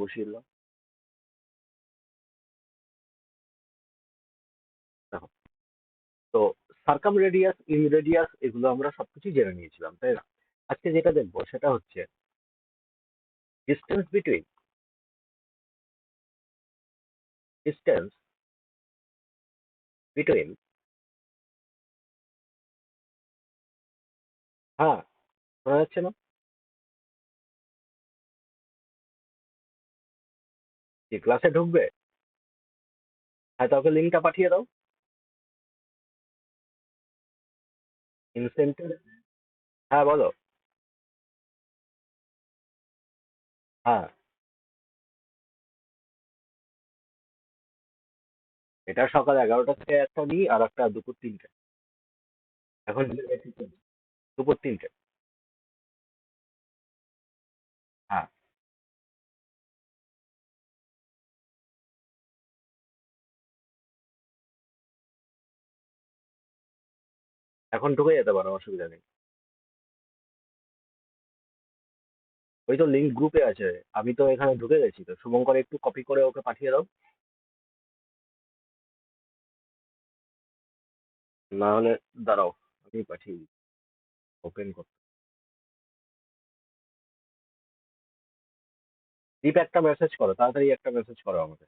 বসিয়ে দিলাম। দেখো, তো সার্কাম রেডিয়াস, ইন রেডিয়াস এগুলো আমরা সবকিছু জেনে নিয়েছিলাম, তাই না? আজকে যেটা দেখবো সেটা হচ্ছে ডিস্টেন্স বিটুইন ডিস্টেন্স বিটুইন হ্যাঁ, শোনা যাচ্ছে না? কি ক্লাসে ঢুকবে? হ্যাঁ, তাকে লিঙ্কটা পাঠিয়ে দাও। ইনসেন্টিভ, হ্যাঁ বলো। হ্যাঁ, এটা সকাল 11টা থেকে একটা নিই, আর একটা দুপুর 3টে। এখন দুপুর 3টে। হ্যাঁ, এখন ঢুকে যেতে পারো, অসুবিধা নেই। ওই তো লিঙ্ক গ্রুপে আছে। আমি তো এখানে ঢুকে গেছি, তো শুভঙ্কর একটু কপি করে ওকে পাঠিয়ে দাও। না হলে দাঁড়াও, আমি পাঠিয়ে দিই। ওপেন করতে দীপ, একটা মেসেজ করো, তাড়াতাড়ি একটা মেসেজ করো আমাকে।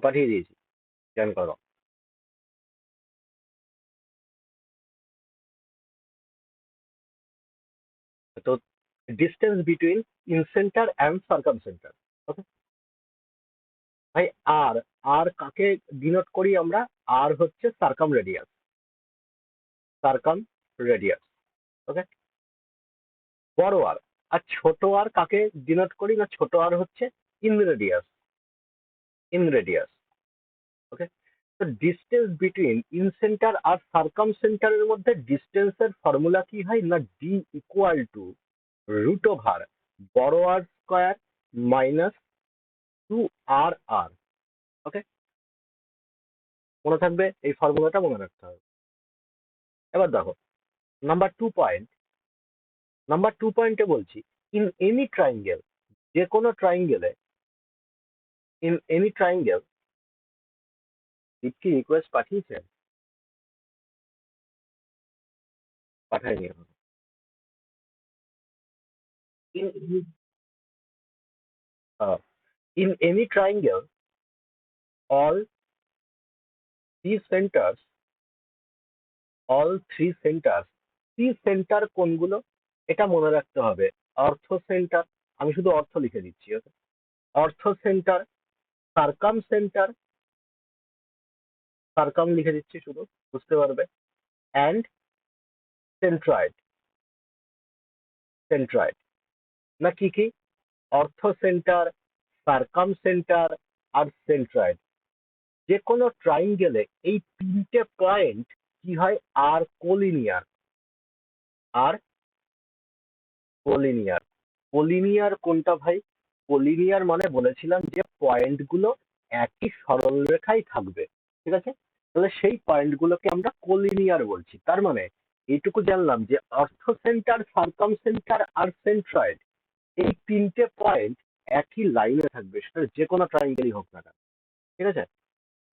পাঠিয়ে দিয়েছি, স্ক্যান করো। তো distance between incenter and circumcenter. Okay ভাই, আর আর কাকে ডিনোট করি আমরা? আর হচ্ছে circumradius. Circumradius. Okay, বড় আর। আর ছোট আর কাকে ডিনোট করি? না, ছোট আর হচ্ছে inradius. Inradius. Okay, তো ডিস্টেন্স বিটুইন ইন সেন্টার আর সার্কাম সেন্টারের মধ্যে ডিস্টেন্সের ফর্মুলা কি হয়? না, d equal to root over বড় আর স্কোয়ার মাইনাস 2 আর। ওকে, মনে থাকবে, এই ফর্মুলাটা মনে রাখতে হবে। এবার দেখো, নাম্বার 2 পয়েন্ট। নাম্বার 2 পয়েন্টে বলছি, ইন এনি ট্রাইঙ্গেল, যে কোনো ট্রাইঙ্গেলে, ইন এনি ট্রাইঙ্গেল। কি রিকোয়েস্ট পাঠিয়েছে? পাঠায়নি এখন। In in any triangle, all three centres, all three centre, three centre কোনগুলো? এটা মনে রাখতে হবে। অর্থ সেন্টার, আমি শুধু অর্থ লিখে দিচ্ছি। ওকে, অর্থ সেন্টার, সার্কাম সেন্টার, সার্কাম লিখে দিচ্ছি শুধু, বুঝতে পারবে। And centroid. সেন্ট্রয়েড না, কি কি? অর্থ সেন্টার, সার্কাম সেন্টার, আর সেন্ট্রয়েড। যে কোনো ট্রাইঙ্গেলে এই 3টে পয়েন্ট কি হয়? আর কোলিনিয়ার। আর কোলিনিয়ার। কোলিনিয়ার কোনটা ভাই? কোলিনিয়ার মানে বলেছিলাম যে পয়েন্ট গুলো একই সরল রেখায় থাকবে। ঠিক আছে, তাহলে সেই পয়েন্ট গুলোকে আমরা কোলিনিয়ার বলছি। তার মানে এইটুকু জানলাম যে অর্থ সেন্টার, সার্কাম সেন্টার, আর সেন্ট্রয়েড, এই 3টে পয়েন্ট একই লাইনে থাকবে, সেটা যে কোনো ট্রাইঙ্গেলই হোক না কেন। ঠিক আছে,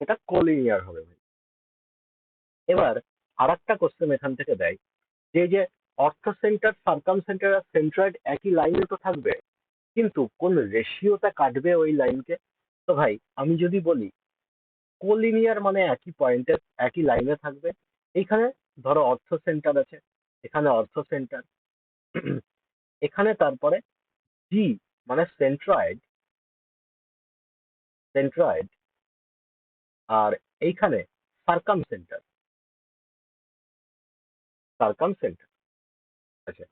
এটা কোলিনিয়ার হবে ভাই। এবার আর একটা কোশ্চেন এখান থেকে দেয়, যে অর্থ সেন্টার, সার্কাম সেন্টার আর সেন্ট্রয়েড একই লাইনে তো থাকবে, কিন্তু কোন রেশিওতে কাটবে ওই লাইনকে? তো ভাই, আমি যদি বলি কোলিনিয়ার মানে একই পয়েন্টে একই লাইনে থাকবে। এইখানে ধরো অর্থ সেন্টার আছে, এখানে অর্থ সেন্টার, এখানে তারপরে জি মানে সেন্ট্রয়েড, সেন্ট্রয়েড, আর এইখানে সার্কাম সেন্টার, সার্কাম সেন্টার। আচ্ছা,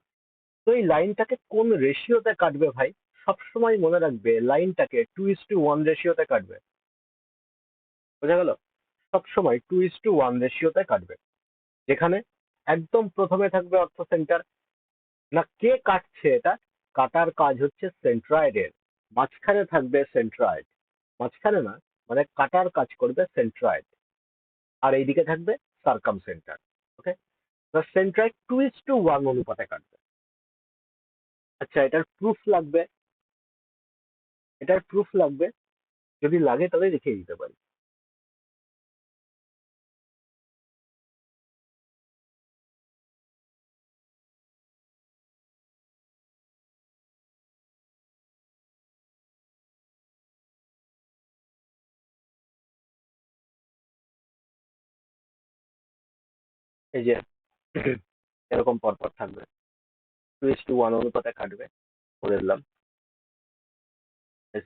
তো এই লাইনটাকে কোন রেশিওতে কাটবে ভাই? সবসময় মনে রাখবে লাইনটাকে 2:1 রেশিওতে কাটবে। বোঝা গেল? সবসময় 2:1 রেশিওতে কাটবে, যেখানে একদম প্রথমে থাকবে অর্থ সেন্টার। না, কে কাটছে এটা? কাটার কাজ হচ্ছে সেন্ট্রয়েডের। মাঝখানে থাকবে সেন্ট্রয়েড। মাঝখানে না, মানে কাটার কাজ করবে সেন্ট্রয়েড। আর এইদিকে থাকবে সার্কাম সেন্টার। ওকে, তো সেন্ট্রয়েড 2:1 অনুপাতে কাটবে। আচ্ছা, এটার প্রুফ লাগবে। যদি লাগে তবে দেখিয়ে দিতে পারি। এই যে এরকম পরপর থাকবে, 2:1 অনুপাতে কাটবে। করে দিলাম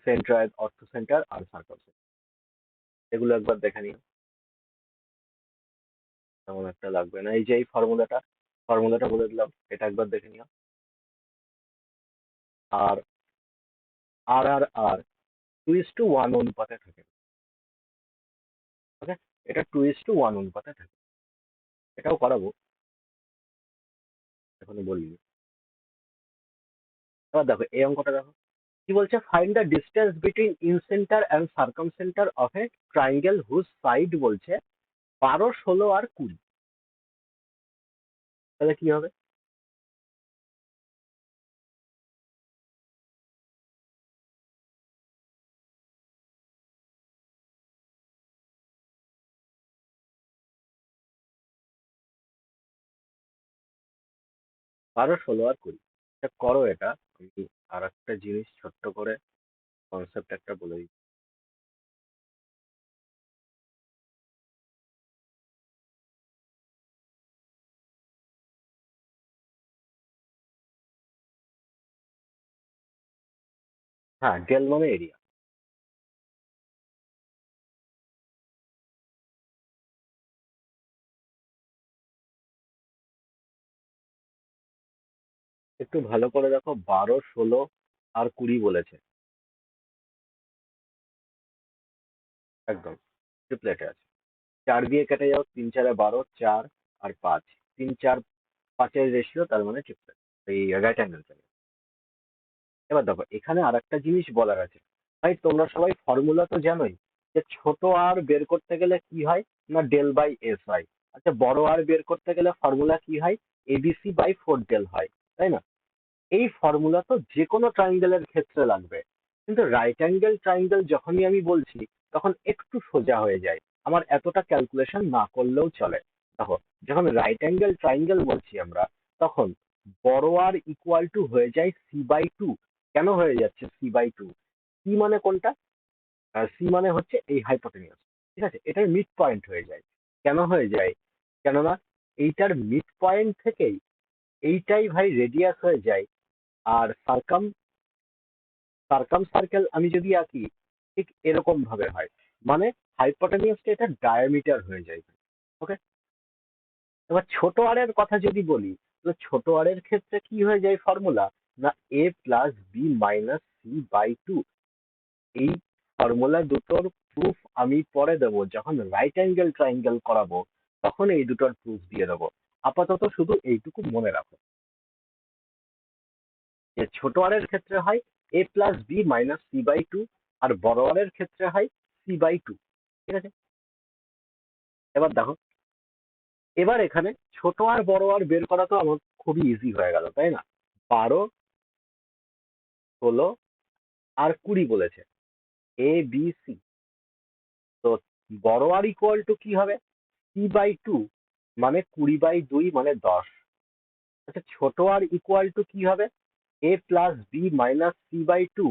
সেন্ট্রয়েড, অর্থ সেন্টার আর সার্কাম সেন্টার। এগুলো একবার দেখে নিও, তেমন একটা লাগবে না। এই যে এই ফর্মুলাটা বলে দিলাম, এটা একবার দেখে নিও। আর আর 2:1 অনুপাতে থাকে। ওকে, এটা 2:1 অনুপাতে থাকে। এটাও করাবো, এখনো বলিনি। এবার দেখো এই অঙ্কটা দেখো, কি বলছে? Find the distance between incenter and circumcenter of a triangle whose side বলছে 12, 16 আর 20। তাহলে কি হবে? 12, 16 আর 20। এটা করো। এটা আমি আর একটা জিনিস ছোট্ট করে কনসেপ্ট একটা বলে দিই। হ্যাঁ, ডেল মানে এরিয়া। একটু ভালো করে দেখো, 12, 16 আর 20 বলেছে। একদম ট্রিপলেটে আছে। 4 দিয়ে কেটে যাও, 3 4 12, 4 আর 5, 3 4 5-এর রেশিও, তার মানে ট্রিপলেট। এই রাইট অ্যাঙ্গেল। এবার দেখো, এখানে আর একটা জিনিস বলার আছে। ভাই তোমরা সবাই ফর্মুলা তো জানোই, যে ছোট আর বের করতে গেলে কি হয়? না, ডেল বাই এস হয়। আচ্ছা, বড় আর বের করতে গেলে ফর্মুলা কি হয়? এবিসি বাই 4 ডেল হয়, তাই না? এই ফর্মুলা তো যে কোনো ট্রাইঙ্গেলের ক্ষেত্রে লাগবে, কিন্তু রাইট অ্যাঙ্গেল ট্রাইঙ্গেল যখনই আমি বলছি, তখন একটু সোজা হয়ে যায়, আমার এতটা ক্যালকুলেশন না করলেও চলে। দেখো, যখন রাইট অ্যাঙ্গেল ট্রাইঙ্গেল বলছি আমরা, তখন বড় আর ইকুয়াল টু হয়ে যায় c/2। কেন হয়ে যাচ্ছে c/2? সি মানে কোনটা? সি মানে হচ্ছে এই হাইপোটেনিয়াস। ঠিক আছে, এটার মিড পয়েন্ট হয়ে যায়। কেন হয়ে যায়? কেননা এইটার মিড পয়েন্ট থেকেই এইটাই ভাই রেডিয়াস হয়ে যায়। আর সার্কাম সার্কাম সার্কেল আমি যদি আঁকি, ঠিক এরকম ভাবে হয়। মানে হাইপোটেনিয়াসটা এটা ডায়ামিটার হয়ে যায়। ওকে, এবার ছোট আর এর কথা যদি বলি, তো ছোট আর এর ক্ষেত্রে কি হয়ে যায় ফর্মুলা? না, a plus b minus c/2। এই ফর্মুলা দুটোর প্রুফ আমি পরে দেবো, যখন রাইট অ্যাঙ্গেল ট্রাইঙ্গেল করাবো, তখন এই দুটোর প্রুফ দিয়ে দেবো। আপাতত শুধু এইটুকু মনে রাখো, যে ছোট আর এর ক্ষেত্রে হয় a plus b minus c/2, আর বড় আর এর ক্ষেত্রে হয় c/2। ঠিক আছে, এবার দেখো, এবার এখানে ছোট আর বড় আর বের করা তো আমার খুবই ইজি হয়ে গেল, তাই না? 12, 16 আর 20 বলেছে, ABC। তো বড় আর ইকুয়াল টু কি হবে? c/2, মানে 20/2 মানে 10। আচ্ছা, ছোট আর ইকুয়াল টু কি হবে? a plus b minus c/2,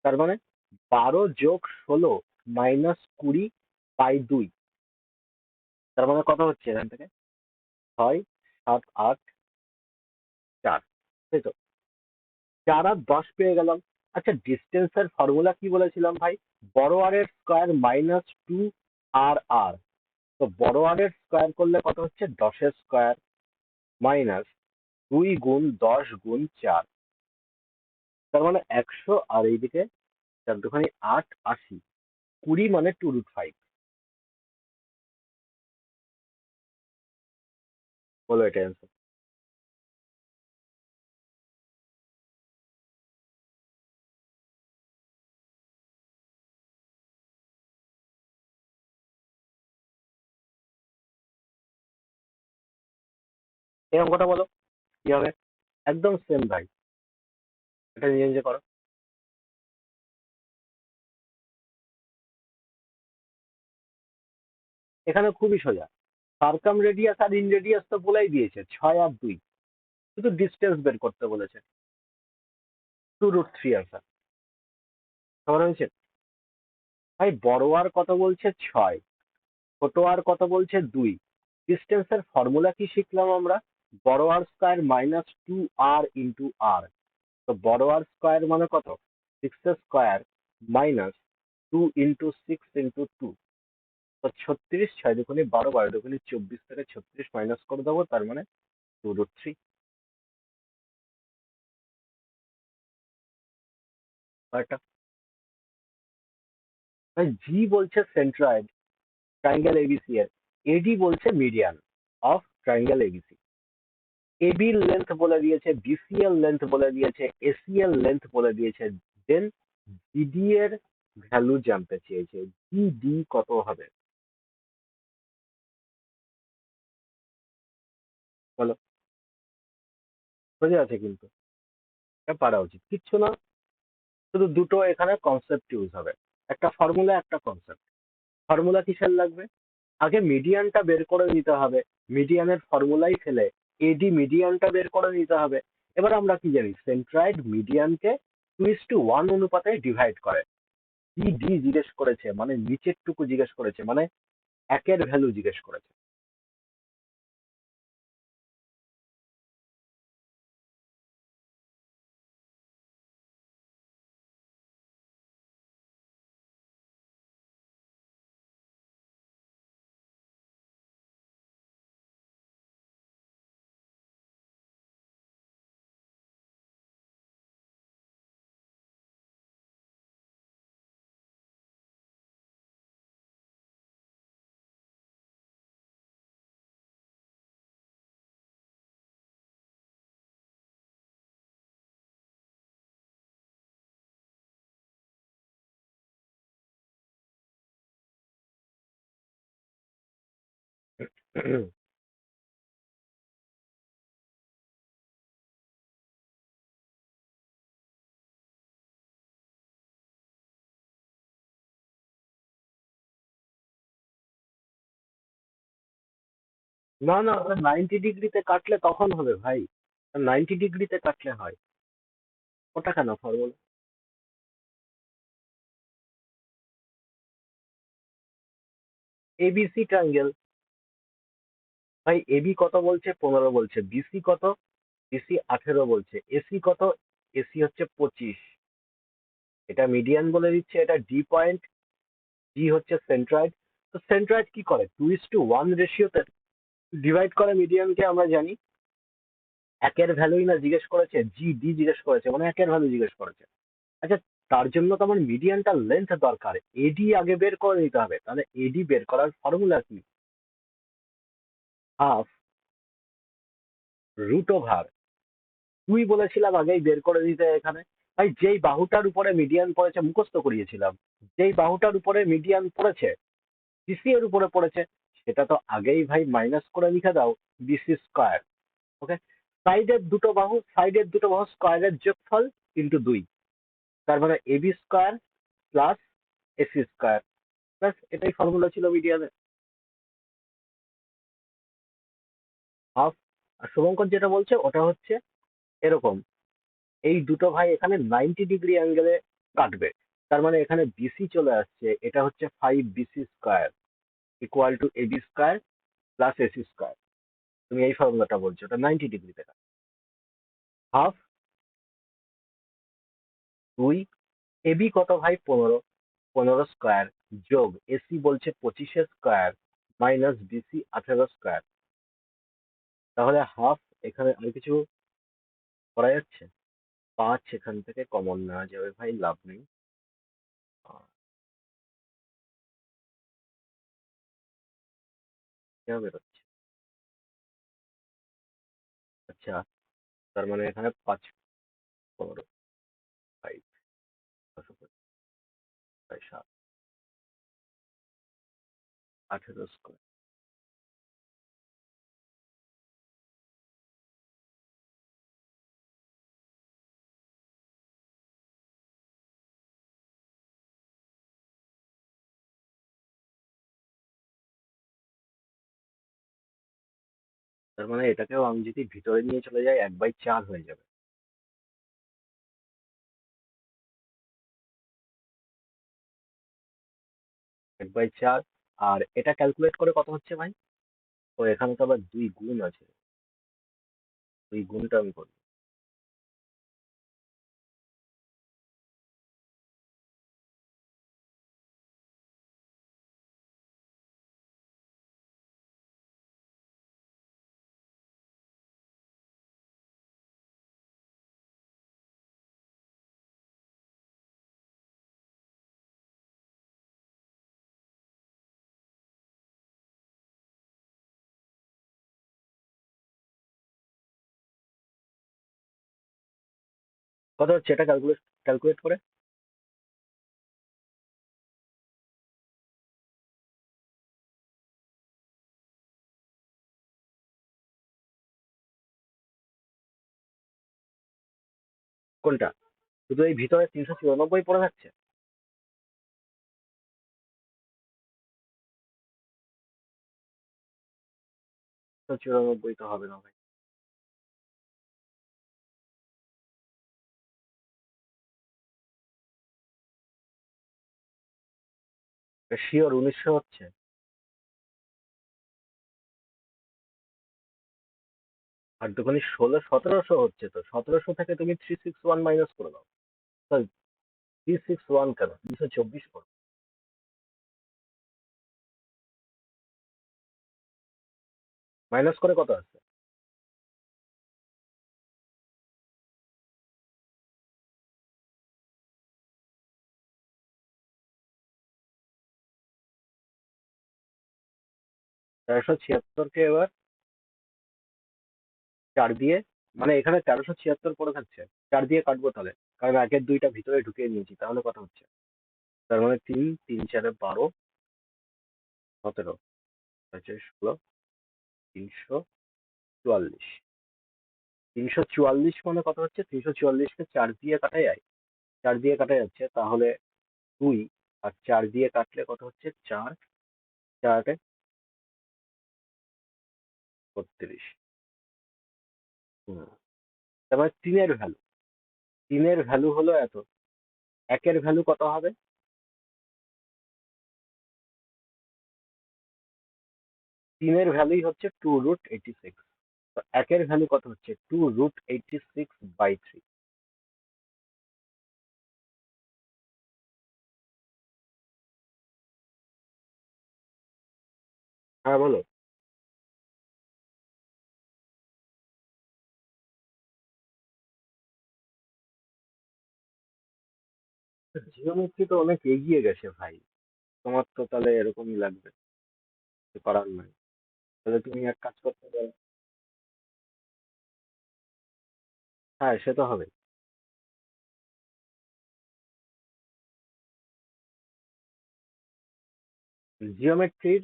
তার মানে 12 যোগ 16 মাইনাস 20/2। তার মানে কত হচ্ছে এখান থেকে? 6, 7, 8, 4। তাই তো? 4 আর 10 পেয়ে গেলাম। আচ্ছা, ডিস্টেন্সের ফর্মুলা কি বলেছিলাম ভাই? বড় আর এর স্কোয়ার মাইনাস 2r। তো বড় আর এর স্কোয়ার করলে কত হচ্ছে? 10-এর স্কোয়ার মাইনাস 2 গুণ 10 গুণ 4। তার মানে 100 আর এইদিকে 4 দুখানি 8, 80, 20 মানে 2√5। বলো এটা অ্যান্সার। এই অঙ্কটা বলো কি হবে। একদম সেম ভাই, এটা নিজে নিজে করো। এখানে খুবই সোজা, সার্কাম রেডিয়াস আর ইন রেডিয়াস তো বলেই দিয়েছে 6 আর 2, শুধু ডিস্টেন্স বের করতে বলেছে, 2√3 আনসার। খবর হয়েছে ভাই, বড় আর কত বলছে 6, ছোট আর কত বলছে 2। ডিস্টেন্সের ফর্মুলা কি শিখলাম আমরা, বড় আর স্কয়ার মাইনাস 2r ইন্টু আর। তো বড় আর স্কয়ার মানে কত, 6 স্কয়ার মাইনাস 2 ইন্টু 6 ইন্টু 2। তো 36, 6 দুগুণে 12, 12 দুগুণে 24 থেকে 36 মাইনাস করে দেবো, তার মানে 2√3। কয়টা ভাই, জি বলছে সেন্ট্রয়েড ট্রায়াঙ্গেল এবিসি এর, এডি বলছে median of triangle ABC. AB এর লেন্থ বলে দিয়েছে, বিসি এর লেন্থ বলে দিয়েছে, এসি এর লেন্থ বলে দিয়েছে, দেন জিডি এর ভ্যালু জানতে চেয়েছে, জিডি কত হবে বলো। বোঝা আছে কিন্তু, এটা পারা উচিত, কিচ্ছু না, শুধু দুটো এখানে কনসেপ্ট ইউজ হবে, একটা ফর্মুলা একটা কনসেপ্ট। ফর্মুলা কিসের লাগবে, আগে মিডিয়ানটা বের করে নিতে হবে, মিডিয়ানের ফর্মুলাই ফেলে এডি মিডিয়ানটা বের করে নিতে হবে। এবার আমরা কি জানি, সেন্ট্রয়েড মিডিয়ানকে 2:1 অনুপাতে ডিভাইড করে। ডি জিজ্ঞেস করেছে মানে নিচের টুকু জিজ্ঞেস করেছে, মানে একের ভ্যালু জিজ্ঞেস করেছে। না না, ওটা 90 ডিগ্রিতে কাটলে তখন হবে ভাই, 90 ডিগ্রিতে কাটলে হয়, ওটা কেন ফর্মুলা। এবিসি ট্রায়াঙ্গেল ভাই, এবি কত বলছে 15 বলছে, বিসি কত, বিসি 18 বলছে, এসি কত, এসি হচ্ছে 25। এটা মিডিয়ান বলে দিচ্ছে, এটা ডি পয়েন্ট, ডি হচ্ছে সেন্ট্রয়েড। তো সেন্ট্রয়েড কি করে, 2:1 রেশিওতে ডিভাইড করে মিডিয়ানকে, আমরা জানি। একের ভ্যালুই না জিজ্ঞেস করেছে, জি ডি জিজ্ঞেস করেছে মানে একের ভ্যালু জিজ্ঞেস করেছে। আচ্ছা, তার জন্য তো আমার মিডিয়ানটার লেন্থ দরকার, এডি আগে বের করে নিতে হবে, তাহলে এডি বের করার ফর্মুলা কি, হাফ √ওভার, তুই বলেছিলাম আগেই বের করে দিতে এখানে। ভাই, যেই বাহুটার উপরে মিডিয়ান পড়েছে মুখস্থ করিয়েছিলাম, যেই বাহুটার উপরে মিডিয়ান পড়েছে বিসি এর উপরে পড়েছে, সেটা তো আগেই ভাই মাইনাস করে লিখে দাও, বিসি স্কয়ার। ওকে, সাইডের দুটো বাহু স্কয়ারের যোগফল ইন্টু 2, তার মানে AB square plus AC square. ব্যাস, এটাই ফর্মুলা ছিল মিডিয়ানের। হাফ। আর শুভঙ্কর যেটা বলছে ওটা হচ্ছে এরকম, এই দুটো ভাই এখানে 90 ডিগ্রি অ্যাঙ্গেলে কাটবে, তার মানে এখানে বিসি চলে আসছে, এটা হচ্ছে 5 BC square equal to AB square plus AC square. তুমি এই ফর্মুলাটা বলছো, ওটা 90 ডিগ্রিতে কাটবে। হাফ 2, এবি কত ভাই 15, 15 স্কয়ার যোগ এসি বলছে 25 স্কয়ার মাইনাস বিসি 18 স্কয়ার। তাহলে হাফ, এখানে আর কিছু করা যাচ্ছে, 5 এখান থেকে কমন নেওয়া যাবে ভাই, লাভ নেই। আহ, যা বেরোচ্ছে, আচ্ছা, তার মানে এখানে 5 15 5 7 18 স্কোয়ার। তার মানে এটাকেও আমি যদি ভিতরে নিয়ে চলে যাই 1/4 হয়ে যাবে। 1/4। আর এটা ক্যালকুলেট করে কত হচ্ছে ভাই? তো এখানে তো আবার 2 গুণ আছে, 2 গুণটা আমি করি। কত হচ্ছে এটা ক্যালকুলেট ক্যালকুলেট করে? কোনটা? শুধু এই ভিতরে 394 পড়ে থাকছে? 394 তো হবে না ভাই। শিওর 1900 হচ্ছে? আর দোকানে 1700 হচ্ছে, তো 1700 থেকে তুমি 361 মাইনাস করে দাও। সরি, 361 কেন, 224 করো। মাইনাস করে কত আসছে? 476 কে এবার 4 দিয়ে, মানে এখানে 1376 পড়ে থাকছে, 4 দিয়ে কাটবো তাহলে, কারণ আগের দুইটা ভিতরে ঢুকিয়ে নিয়েছি, তাহলে কত হচ্ছে? তার মানে 3 3 4 12 17 16 344। 344 মানে কত হচ্ছে? 344-কে 4 দিয়ে কাটা যায়, 4 দিয়ে কাটা যাচ্ছে, তাহলে 2। আর 4 দিয়ে কাটলে কত হচ্ছে? 4, 4 32। হুম। তারপরে 3-এর ভ্যালু হলো এত, 1-এর ভ্যালু কত হবে? 3-এর ভ্যালুই হচ্ছে 2√86। তো 1-এর ভ্যালু কত হচ্ছে? 2√86/3। হ্যাঁ বলো। জিওমেট্রি তো অনেক এগিয়ে গেছে ভাই, তোমার তো তাহলে এরকমই লাগবে, কিছু করার নাই। তাহলে তুমি এক কাজ করতে পারো। হ্যাঁ, সে তো হবে। জিওমেট্রির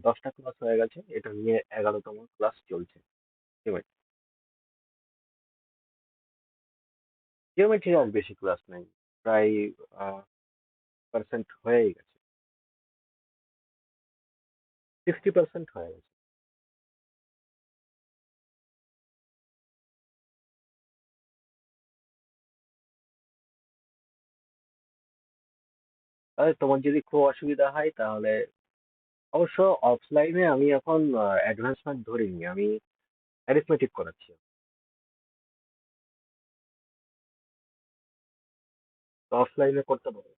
10টা ক্লাস হয়ে গেছে, এটা নিয়ে 11তম ক্লাস চলছে। জিওমেট্রির আর বেশি ক্লাস নেই, প্রায় পার্সেন্ট হয়েই গেছে, 60% হয়ে গেছে। তাহলে তোমার যদি খুব অসুবিধা হয় তাহলে অবশ্য অফলাইনে আমি এখন অ্যাডভান্স ম্যাথ ধরিনি, আমি অ্যারিথমেটিক করাচ্ছি। তো অফলাইনে করতে পারো।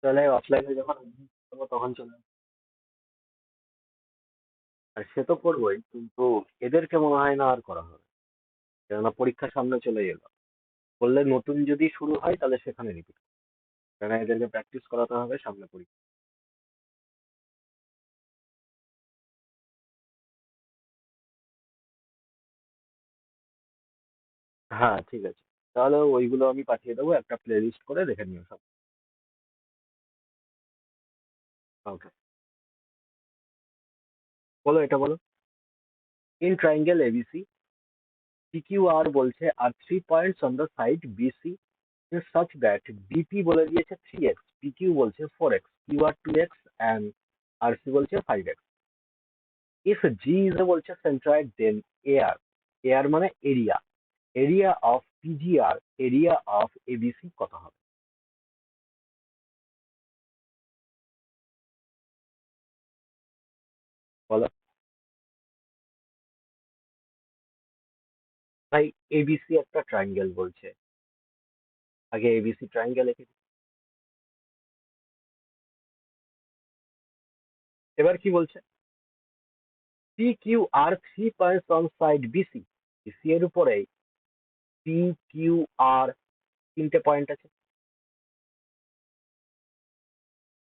তাহলে অফলাইনে যখন advance করবো তখন চলে আসো। আর সে তো করবোই, কিন্তু এদেরকে মনে হয় না আর করা হবে, কেননা পরীক্ষা সামনে চলে এলো। করলে নতুন যদি শুরু হয় তাহলে সেখানে রিপিট, কেননা এদেরকে প্র্যাকটিস করাতে হবে সামনে পরীক্ষা। হ্যাঁ ঠিক আছে, তাহলে ওইগুলো আমি পাঠিয়ে দেবো, একটা প্লে লিস্ট করে দেখে নিও সব। ওকে, বলো এটা বলো। ইন ট্রাইঙ্গেল এবিসি, PQR বলছে আর 3 points on the side BC is such that BP বলে দিয়েছে 3x, PQ বলছে 4x, QR 2x and RC বলছে 5x. If G is বলছে centroid, then AR মানে area of PGR, area of ABC কত হবে? বলো ভাই, ABC একটা ট্রায়াঙ্গেল বলছে, আগে ABC ট্রায়াঙ্গেল এঁকে দিই। এবার কি বলছে? PQR 3 points on side BC, BC এর উপরে PQR 3টে পয়েন্ট আছে,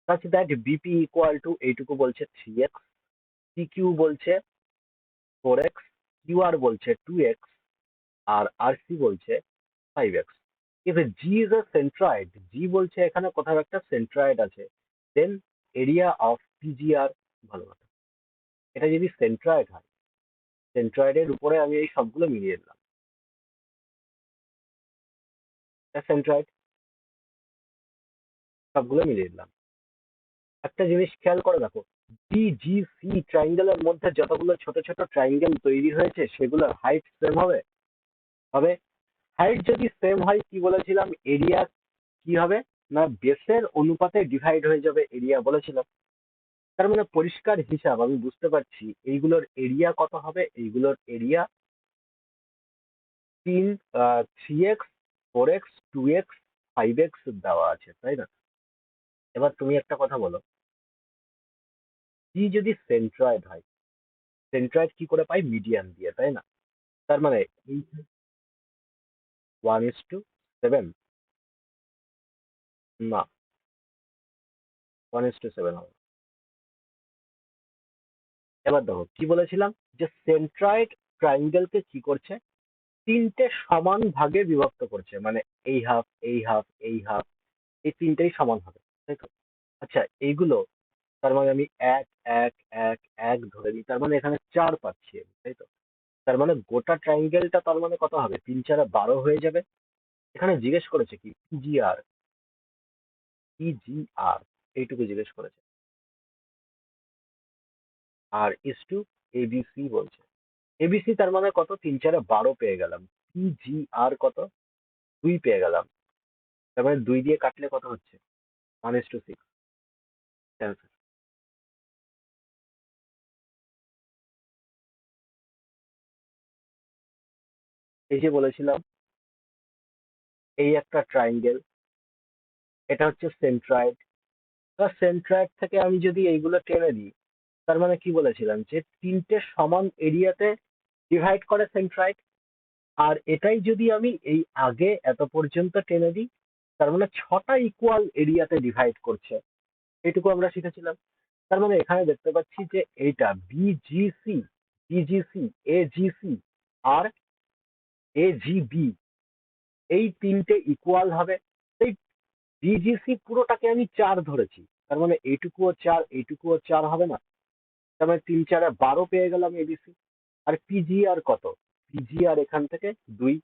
such that BP equal to এইটুকু বলছে 3x, PQ বলছে 4x, QR বলছে 2x আর RC বলছে 5x. If G is a centroid, G বলছে এখানে কোথাও একটা centroid আছে, then area of PGR, ভালো কথা, এটা যদি centroid হয়, centroid এর উপরে আমি এই সবগুলো মিলিয়ে দিলাম, এটা centroid, সবগুলো মিলিয়ে দিলাম। একটা জিনিস খেয়াল করে দেখো, BGC ট্রায়াঙ্গেলের মধ্যে যতগুলো ছোট ছোট ট্রায়াঙ্গেল তৈরি হয়েছে সেগুলোর হাইট সেম হবে, হবে। হাইট যদি সেম হয়, কি বলেছিলাম, এরিয়া কি হবে, না বেসের অনুপাতে ডিভাইড হয়ে যাবে এরিয়া বলেছিলাম। তার মানে পরিষ্কার হিসাব আমি বুঝতে পারছি এইগুলোর এরিয়া কত হবে, এইগুলোর area 3x, 4x, 2x, 5x দেওয়া আছে, তাই না? এবার তুমি একটা কথা বলো, কি যদি সেন্ট্রয়েড হয়, সেন্ট্রয়েড কি করে পাই, মিডিয়ান দিয়ে, তাই না? তার মানে 1:7, না, 1:7 হবে। এবার দেখো কি বলেছিলাম, যে সেন্ট্রয়েড ট্রায়াঙ্গেলকে কি করছে, 3টে সমান ভাগে বিভক্ত করছে, মানে এই হাফ, এই হাফ, এই হাফ, এই 3টেই সমান হবে, তাই তো? আচ্ছা, এইগুলো, তার মানে আমি এক, এক, এক, এক ধরে নিই, তার মানে এখানে 4 পাচ্ছি আমি, তাই তো? তার মানে গোটা ট্রায়াঙ্গেলটা তার মানে কত হবে, 3 4 12 হয়ে যাবে। এখানে জিজ্ঞেস করেছে কি, পিজিআর, পিজিআর এইটুকু জিজ্ঞেস করেছে, আর টু এবিসি বলছে। এবিসি তার মানে কত, 3 4 12 পেয়ে গেলাম, পিজিআর কত, 2 পেয়ে গেলাম, তার মানে 2 দিয়ে কাটলে কত হচ্ছে, 1:6। এই যে বলেছিলাম, এই একটা ট্রায়াঙ্গেল, এটা হচ্ছে সেন্ট্রয়েড, এবার সেন্ট্রয়েড থেকে আমি যদি এইগুলো টেনে দিই, তার মানে কি বলেছিলাম, যে 3টে সমান এরিয়াতে ডিভাইড করে সেন্ট্রয়েড, আর এটাই যদি আমি এই আগে এত পর্যন্ত টেনে দিই, তার মানে 6টা ইকুয়াল এরিয়াতে ডিভাইড করছে, এইটুকু আমরা শিখেছিলাম। তার মানে এখানে দেখতে পাচ্ছি যে এইটা বিজিসি, বিজিসি, এজিসি আর এজিবি, এই 3টে ইকুয়াল হবে। এই বিজিসি পুরোটাকে আমি 4 ধরেছি, তার মানে এইটুকুও 4, এইটুকুও 4 হবে না? তার মানে 3 4 12 পেয়ে গেলাম এবিসি। আর পিজিআর কত, পিজিআর এখান থেকে 2,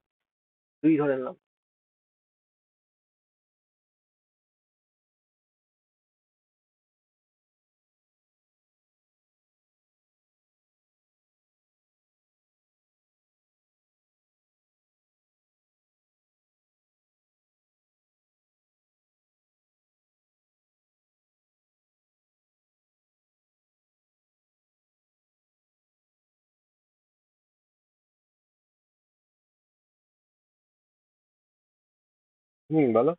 2 ধরে নিলাম। বলো।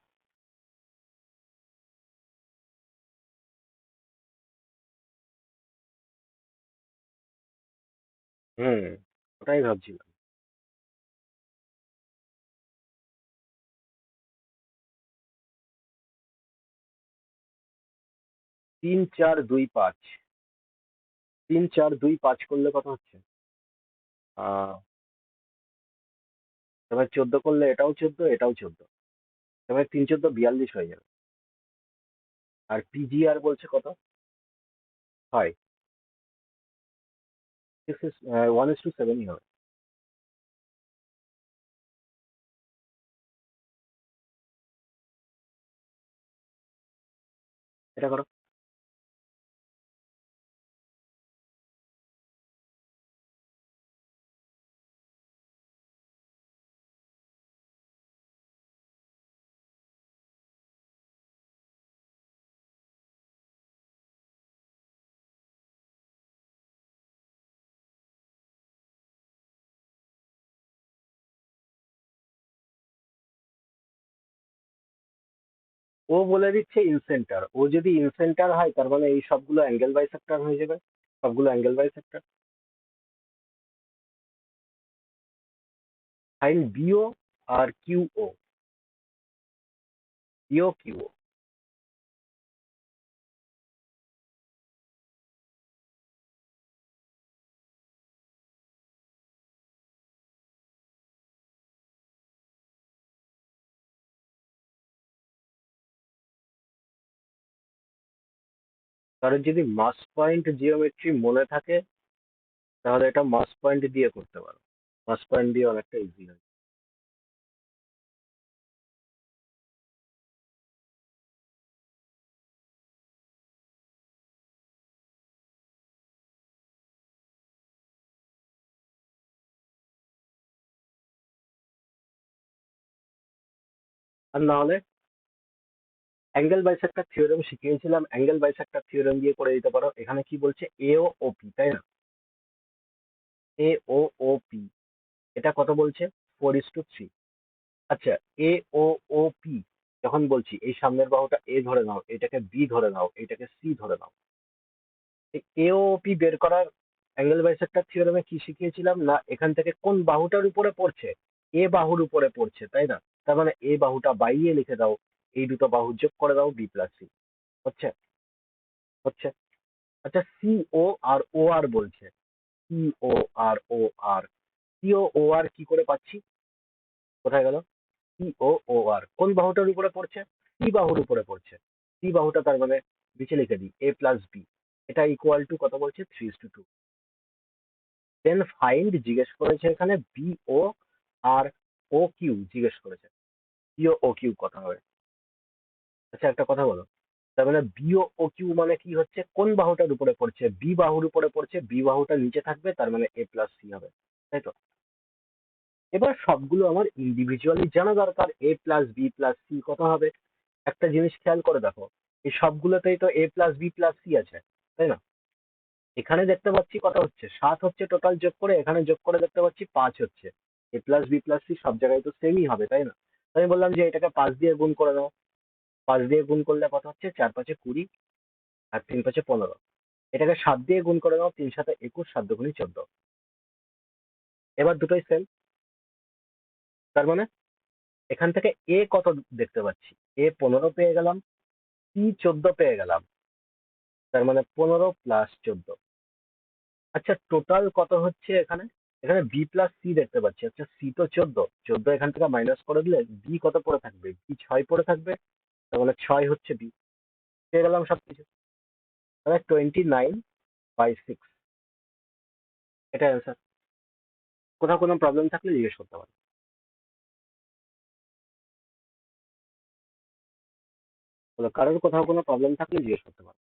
হুম, ওটাই ভাবছিলাম। 3 4 2 5, 3 4 2 5 করলে কত হচ্ছে? এবার 14 করলে এটাও 14, এটাও 14, এবার 3 14 42 হয়ে যাবে। আর পিজিআর বলছে কত? হয় 1:7ই হবে। এটা করো। ও বলে দিচ্ছে ইনসেন্টার, ও যদি ইনসেন্টার হয় তার মানে এই সবগুলো অ্যাঙ্গেল বাইসেক্টর হয়ে যাবে, সবগুলো অ্যাঙ্গেল বাইসেক্টর। সাইন বিও আর কিউও, বিও কিউও। কারণ যদি মাস পয়েন্ট জিওমেট্রি মনে থাকে তাহলে এটা মাস পয়েন্ট দিয়ে করতে পারো, মাস পয়েন্ট দিয়ে অনেকটা ইজি হয়। আর না হলে অ্যাঙ্গেল বাইসেক্টর থিওরেম শিখিয়েছিলাম, অ্যাঙ্গেল বাইসেক্টর থিওরেম দিয়ে করে দিতে পারো। এখানে কি বলছে, এ ও ওপি, তাই না? এ ও ও পি, এটা কত বলছে? 4:3। আচ্ছা, এ ও ও পি যখন বলছি, এই সামনের বাহুটা এ ধরে নাও, এটাকে বি ধরে নাও, এটাকে সি ধরে নাও। এ ও পি বের করার অ্যাঙ্গেল বাইসেক্টর থিওরেমে কি শিখিয়েছিলাম না, এখান থেকে কোন বাহুটার উপরে পড়ছে? এ বাহুর উপরে পড়ছে, তাই না? তার মানে এ বাহুটা বাইরে লিখে দাও, এই দুটো বাহু যোগ করে দাও, বি প্লাস সি। হচ্ছে? হচ্ছে? আচ্ছা, সি ও আর ও আর বলছে, সি ও আর ও আর, সি ও ও আর কি করে পাচ্ছি? কোথায় গেল? সি ও ও আর কোন বাহুটার উপরে পড়ছে? সি বাহুর উপরে পড়ছে। সি বাহুটা তার মানে নিচে লিখে দিই, এ প্লাস বি। এটা ইকুয়াল টু কত বলছে? 3:2। দেন ফাইন্ড জিজ্ঞেস করেছে এখানে, বি ও আর ও কিউ জিজ্ঞেস করেছে। বি ও ও কিউ কথা হবে। আচ্ছা, একটা কথা বলো, তার মানে বি ও ও কিউ মানে কি হচ্ছে? কোন বাহুটার উপরে পড়ছে? বি বাহুর উপরে পড়ছে, বি বাহুটা নিচে থাকবে, তার মানে এ প্লাস সি হবে, তাই তো? এবার সবগুলো আমার ইন্ডিভিজুয়ালি জানা দরকার, এ প্লাস বি প্লাস সি কত হবে। একটা জিনিস খেয়াল করে দেখো, এই সবগুলোতেই তো এ প্লাস বি প্লাস সি আছে, তাই না? এখানে দেখতে পাচ্ছি কত হচ্ছে, 7 হচ্ছে টোটাল যোগ করে, এখানে যোগ করে দেখতে পাচ্ছি 5 হচ্ছে। এ প্লাস বি প্লাস সি সব জায়গায় তো সেমই হবে, তাই না? আমি বললাম যে এটাকে 5 দিয়ে গুণ করে দাও। 5 দিয়ে গুণ করলে কত হচ্ছে? 4 5 20, আর 3 5 15। এটাকে 7 দিয়ে গুণ করে দাও, 3 7 21, 7 2 14। এবার দুটোই সেম, তার মানে এখান থেকে এ কত দেখতে পাচ্ছি? এ 15 পেয়ে গেলাম, সি 14 পেয়ে গেলাম, তার মানে 15 প্লাস 14। আচ্ছা, টোটাল কত হচ্ছে এখানে? এখানে বি প্লাস সি দেখতে পাচ্ছি। আচ্ছা, সি তো 14, 14 এখান থেকে মাইনাস করে দিলে বি কত পড়ে থাকবে? বি 6 পড়ে থাকবে, তার মানে 6 হচ্ছে বি। পেয়ে গেলাম সবকিছু, তাহলে 29/6। এটা অ্যান্সার। কোথাও কোনো প্রবলেম থাকলে জিজ্ঞেস করতে পারো। বলো, কারোর কোথাও কোনো প্রবলেম থাকলে জিজ্ঞেস করতে পারো।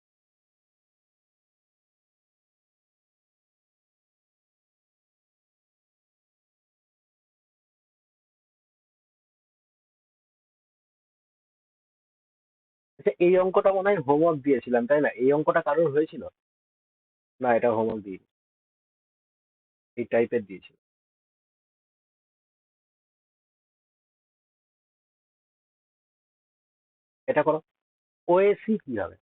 আচ্ছা, এই অঙ্কটা মনে হয় হোমওয়ার্ক দিয়েছিলাম, তাই না? এই অঙ্কটা কারোর হয়েছিল? না, এটা হোমওয়ার্ক দিই, এই টাইপের দিয়েছিল। এটা করো। ওএসি কি হবে?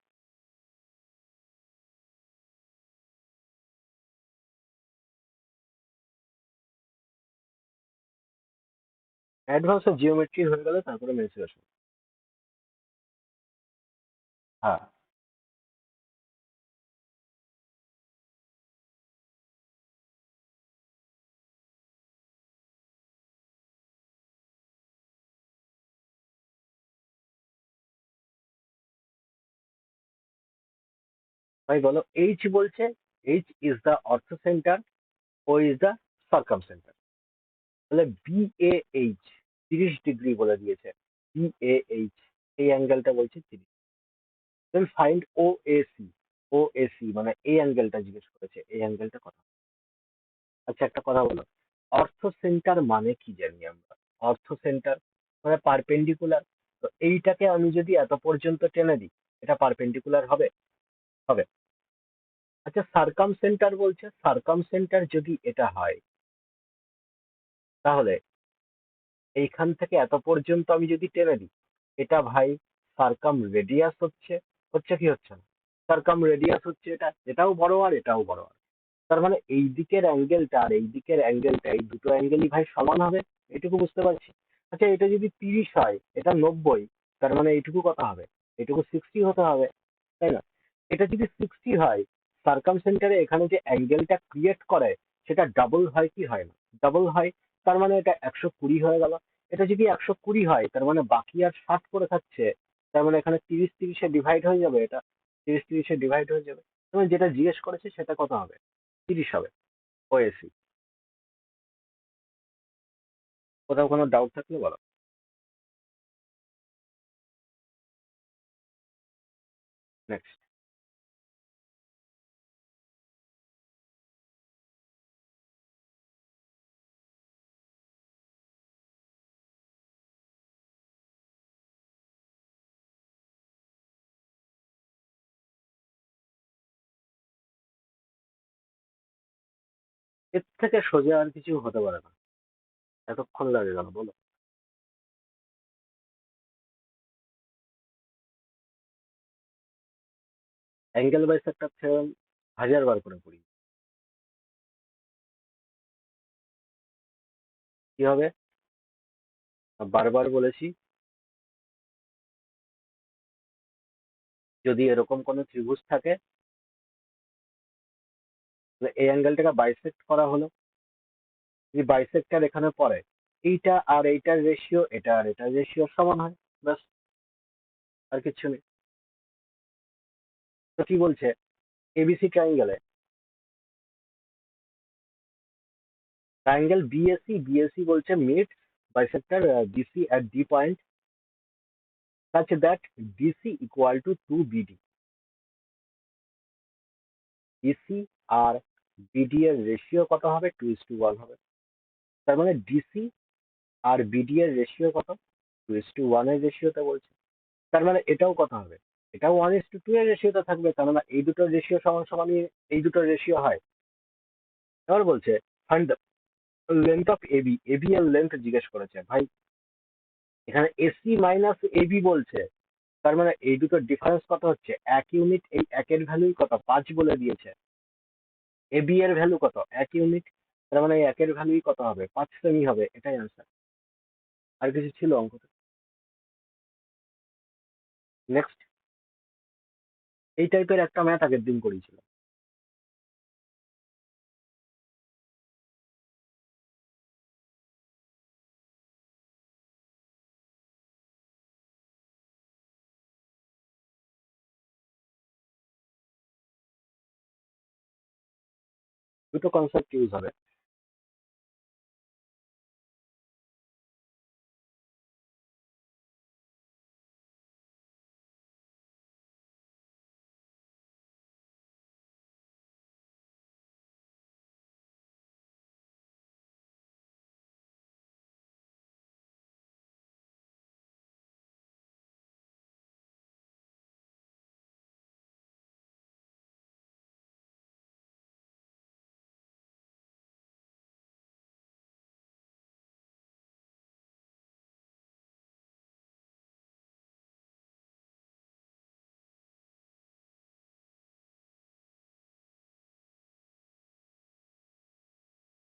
অ্যাডভান্স অফ জিওমেট্রি হয়ে গেলে তারপরে মেনসুরেশন। হ্যাঁ, ভাই বলো, এইচ বলছে, H is the orthocentre, O is the circumcentre. তাহলে BAH 30 ডিগ্রি বলে দিয়েছে। BAH এই অ্যাঙ্গেলটা বলছে 30। Then find OAC। OAC মানে এই অ্যাঙ্গেলটা জিজ্ঞেস করেছে, এই অ্যাঙ্গেলটা কত? আচ্ছা একটা কথা বলো, অর্থ সেন্টার মানে কি জানি আমরা? অর্থ সেন্টার মানে পারপেন্ডিকুলার। তো এইটাকে আমি যদি এত পর্যন্ত টেনে দিই, এটা পারপেন্ডিকুলার হবে? হবে। আচ্ছা সার্কাম সেন্টার বলছে, সার্কাম সেন্টার যদি এটা হয়, তাহলে এইখান থেকে এত পর্যন্ত আমি যদি টেনে দিই, এটা ভাই সার্কাম রেডিয়াস হচ্ছে। হচ্ছে কি হচ্ছে না? সার্কাম রেডিয়াস হচ্ছে এটা, এটাও বড় আর এটাও বড় আর। তার মানে এই দিকের অ্যাঙ্গেলটা আর এই দিকের অ্যাঙ্গেলটা, এই দুটো অ্যাঙ্গেলই ভাই সমান হবে। এটুকু বুঝতে পারছি। আচ্ছা এটা যদি 30 হয়, এটা 90, তার মানে এইটুকু কত হবে? এটুকু 60 হতে হবে, তাই না? এটা যদি 60 হয়, সার্কাম সেন্টারে এখানে যে অ্যাঙ্গেলটা ক্রিয়েট করে সেটা ডাবল হয় কি হয় না? ডাবল হয়। তার মানে এটা 120 হয়ে গেল। এটা যদি 120 হয়, তার মানে বাকি আর 60 করে থাকছে। তার মানে এখানে 30-30-এ ডিভাইড হয়ে যাবে, এটা 30-30-এ ডিভাইড হয়ে যাবে। তুমি যেটা জিজ্ঞেস করেছে সেটা কত হবে? 30 হবে। ওএসি। কোথাও কোনো ডাউট থাকলে বলো। নেক্সট। এর থেকে সোজা আর কিছু হতে পারে না। এতক্ষণ লাগে গেল বলো। অ্যাঙ্গেল বাইসেক্টর থিওরেম 1000 বার করে পড়ি। কি হবে? বারবার বলেছি, যদি এরকম কোনো ত্রিভুজ থাকে, তাহলে এই অ্যাঙ্গেলটাকে বাইসেক্ট করা হলো। যদি বাইসেক্টর এখানে পড়ে, এইটা আর এইটার রেশিও, এটা আর এটার রেশিও সমান হয়। ব্যাস, আর কিছু নেই। তো কি বলছে? এবিসি ট্রায়াঙ্গেলে, ট্রায়াঙ্গেল বিএসি, বিএসি বলছে mid bisector BC at D point such that DC equal to 2BD। DC আর বিডি এর রেশিও কত হবে? 2:1 হবে। তার মানে ডিসি আর বিডি এর রেশিও কত? 2:1 এর রেশিওতে বলছে। তার মানে এটাও কত হবে? এটাও 1:2 এর রেশিওতে থাকবে। তার মানে এই দুটোর রেশিও সমান সমানই এই দুটোর রেশিও হয়। এবার বলছে find length of AB. AB এর লেন্থ জিজ্ঞেস করেছে ভাই। এখানে এসি মাইনাস এবি বলছে। তার মানে এই দুটোর ডিফারেন্স কত হচ্ছে? 1 ইউনিট। এই একের ভ্যালু কত? 5 বলে দিয়েছে। এবি এর ভ্যালু কত? 1 ইউনিট। তার মানে এই একের ভ্যালুই কত হবে? 5 সেমি হবে। এটাই আনসার। আর কিছু ছিল অঙ্কটা? নেক্সট। এই টাইপের একটা ম্যাথ আগের দিন করেছিল। দুটো কনসেপ্ট ইউজ হবে।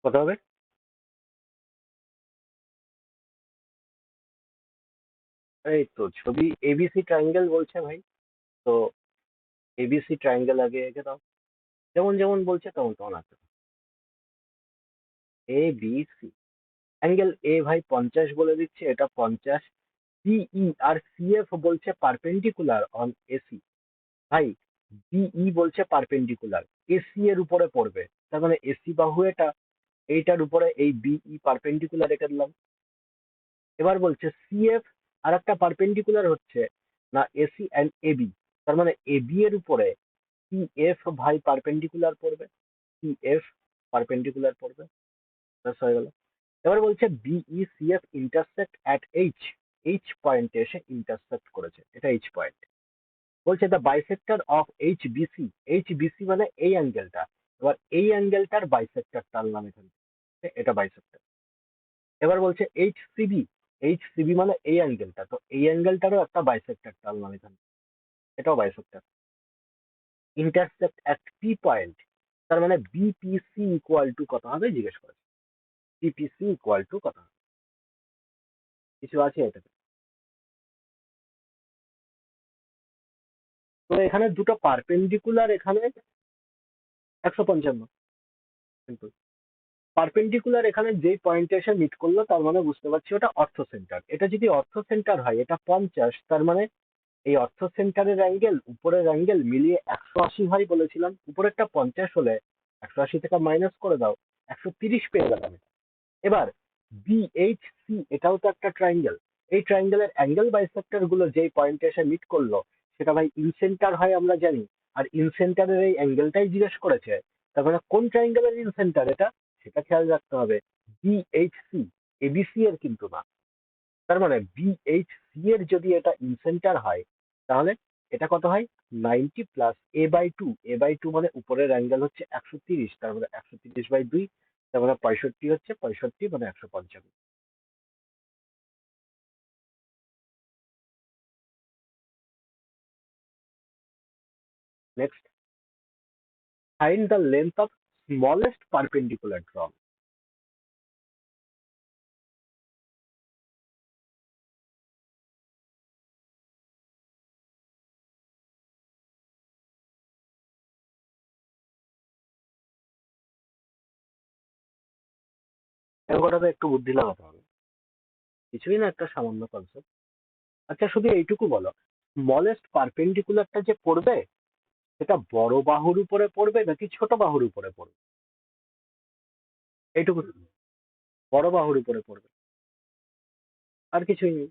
কত হবে? এই তো ছবি এবিসি ট্রায়াঙ্গেল বলছে ভাই। তো এবিসি ট্রায়াঙ্গেল আগে এঁকে দাও, যেমন যেমন বলছে তেমন তেমন আছে। এ বি সি, অ্যাঙ্গেল এ ভাই 50 বলে দিচ্ছে, এটা 50। সিই আর সিএফ বলছে পারপেন্ডিকুলার অন এসি। ভাই বিই বলছে পারপেন্ডিকুলার, এসি এর উপরে পড়বে, তার মানে এসি বাহু এটা, এইটার উপরে এই বিই পারপেন্ডিকুলার রেখে দিলাম। এবার বলছে সিএফ আর একটা পারপেন্ডিকুলার হচ্ছে না এসি অ্যান্ড এবি, তার মানে এবি এর উপরে সিএফ ভাই পারপেন্ডিকুলার পড়বে, সিএফ পারপেন্ডিকুলার পড়বে। ব্যাস হয়ে গেল। এবার বলছে BE CF intersect at H, H পয়েন্টে এসে ইন্টারসেক্ট করেছে, এটা এইচ পয়েন্ট। বলছে the bisector of H BC, H BC মানে এই অ্যাঙ্গেলটা, এবার এই অ্যাঙ্গেলটার বাইসেক্টর টানলাম এখানে, এটা বাইসেক্টর। এবার বলছে এইচ সিবি, এইচ সিবি মানে এই অ্যাঙ্গেলটা, তো এই অ্যাঙ্গেলটারও একটা বাইসেক্টর টানলাম এখানে, এটাও bisector. Intersect at P point, তার মানে বিপিসি ইকুয়াল টু কত হবে জিজ্ঞেস করেছে, বিপিসি ইকুয়াল টু কত হবে, কিছু আছে এটাতে? তো এখানে দুটো পারপেন্ডিকুলার, এখানে 155, কিন্তু পারপেন্ডিকুলার এখানে যেই পয়েন্টে এসে মিট করলো, তার মানে বুঝতে পারছি ওটা অর্থ সেন্টার। এটা যদি অর্থ সেন্টার হয়, এটা 50, তার মানে এই অর্থ সেন্টারের অ্যাঙ্গেল উপরের অ্যাঙ্গেল মিলিয়ে 180 হয় বলেছিলাম, উপরেরটা 50 হলে 180 থেকে মাইনাস করে দাও, 130 পেয়ে গেলাম। এবার বিএইচসি, এটাও তো একটা ট্রায়াঙ্গেল, এই ট্রায়াঙ্গেলের অ্যাঙ্গেল বাইসেক্টর গুলো যেই পয়েন্টে এসে মিট করলো, সেটা ভাই ইনসেন্টার হয় আমরা জানি, আর ইনসেন্টারের এই অ্যাঙ্গেলটাই জিজ্ঞেস করেছে, তার মানে কোন ট্রায়াঙ্গেলের ইনসেন্টার এটা, সেটা খেয়াল রাখতে হবে। বিএইচসি, এবিসি এর কিন্তু না। তার মানে বিএইচসি এর যদি এটা ইনসেন্টার হয়, তাহলে এটা কত হয়, 90 প্লাস a/2, a/2 মানে উপরের অ্যাঙ্গেল হচ্ছে 130, তার মানে 130/2, তার মানে 65 হচ্ছে, 65 মানে 155। Next, find the length of smallest perpendicular drop. অঙ্কটাতে একটু বুদ্ধি লাগাতে হবে, কিছুই না, একটা সামান্য কনসেপ্ট। আচ্ছা শুধু এইটুকু বলো, স্মলেস্ট পারপেন্ডিকুলারটা যে পড়বে, সেটা বড় বাহুর উপরে পড়বে নাকি ছোট বাহুর উপরে পড়বে, এইটুকু শুধু। বড় বাহুর উপরে পড়বে, আর কিছুই নেই।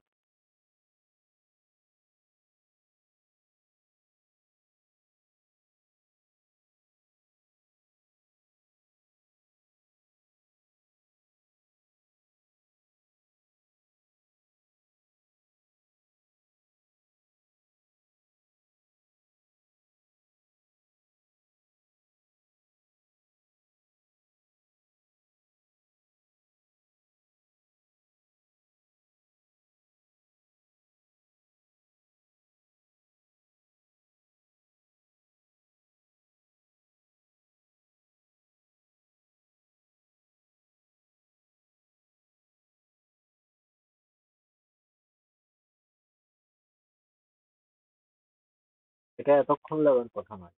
এটা এতক্ষণ লাগার কথা নয়।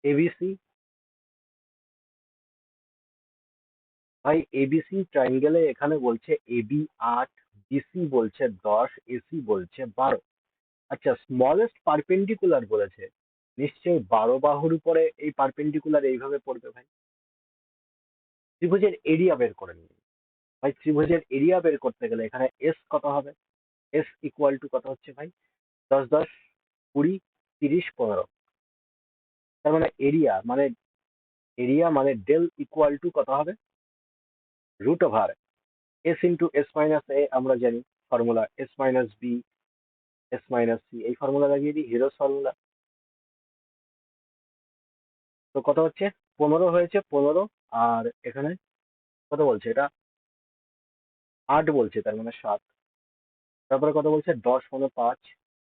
এবিসি, ভাই এবিসি ট্রায়াঙ্গেলে এখানে বলছে এবি 8, বিসি বলছে 10, এসি বলছে 12। আচ্ছা স্মলেস্ট পারপেন্ডিকুলার বলেছে, নিশ্চয়ই 12 বাহুর উপরে এই পারপেন্ডিকুলার এইভাবে পড়বে ভাই। ত্রিভুজের এরিয়া বের করে নিন ভাই, ত্রিভুজের এরিয়া বের করতে গেলে এখানে এস কত হবে, এস ইকুয়াল টু কত হচ্ছে ভাই, 10 10 20 30 15, তার মানে এরিয়া মানে ডেল ইকুয়াল টু কত হবে, root over s into s minus a, আমরা জানি formula, s minus b, s minus c, এই ফর্মুলা লাগিয়ে দিই, হিরোস ফর্মুলা। তো কত হচ্ছে, 15 হয়েছে, 15, আর এখানে কত বলছে, এটা 8 বলছে, তার মানে 7। তারপরে কত বলছে 10 মানে 5,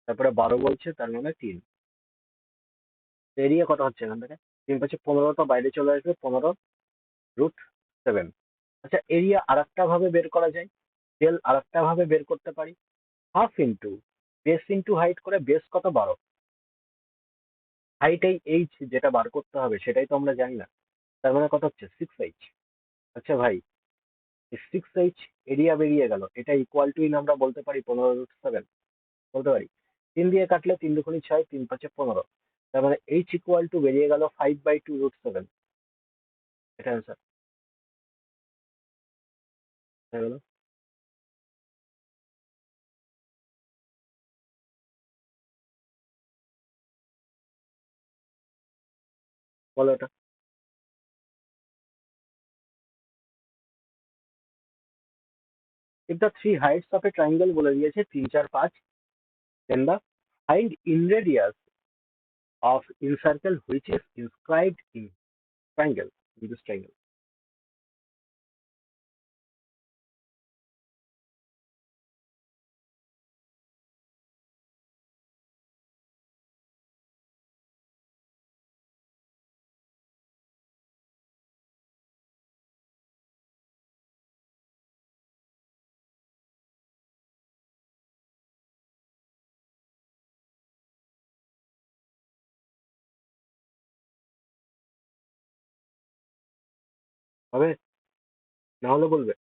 তারপরে 12 বলছে, তার মানে 3। এরিয়া কত হচ্ছে এখান থেকে? 3×5 = 15টা বাইরে চলে আসবে, 15√7। আচ্ছা, এরিয়া আরেকটা ভাবে বের করা যায়, ডেল আরেকটা ভাবে বের করতে পারি। Half into base into height করে, বেস কত 12, হাইট এই এইচ যেটা বার করতে হবে সেটাই তো আমরা জানি না, তার মানে কত হচ্ছে 6h। আচ্ছা ভাই, 6h এরিয়া বেরিয়ে গেল, এটা ইকুয়াল টু আমরা বলতে পারি 15√7, বলতে পারি। 3 দিয়ে কাটলে 3×2 = 6, 3×5 = 15, তার মানে এইচ ইকুয়াল টু বেরিয়ে গেল 5/2√7। এটা অ্যান্সার হয়ে গেল। বলো এটা। If the three heights of a triangle বলে দিয়েছে 3, 4, 5, then the find in radius of in circle which is inscribed in triangle, in this triangle. হবে? না হলে বলবে।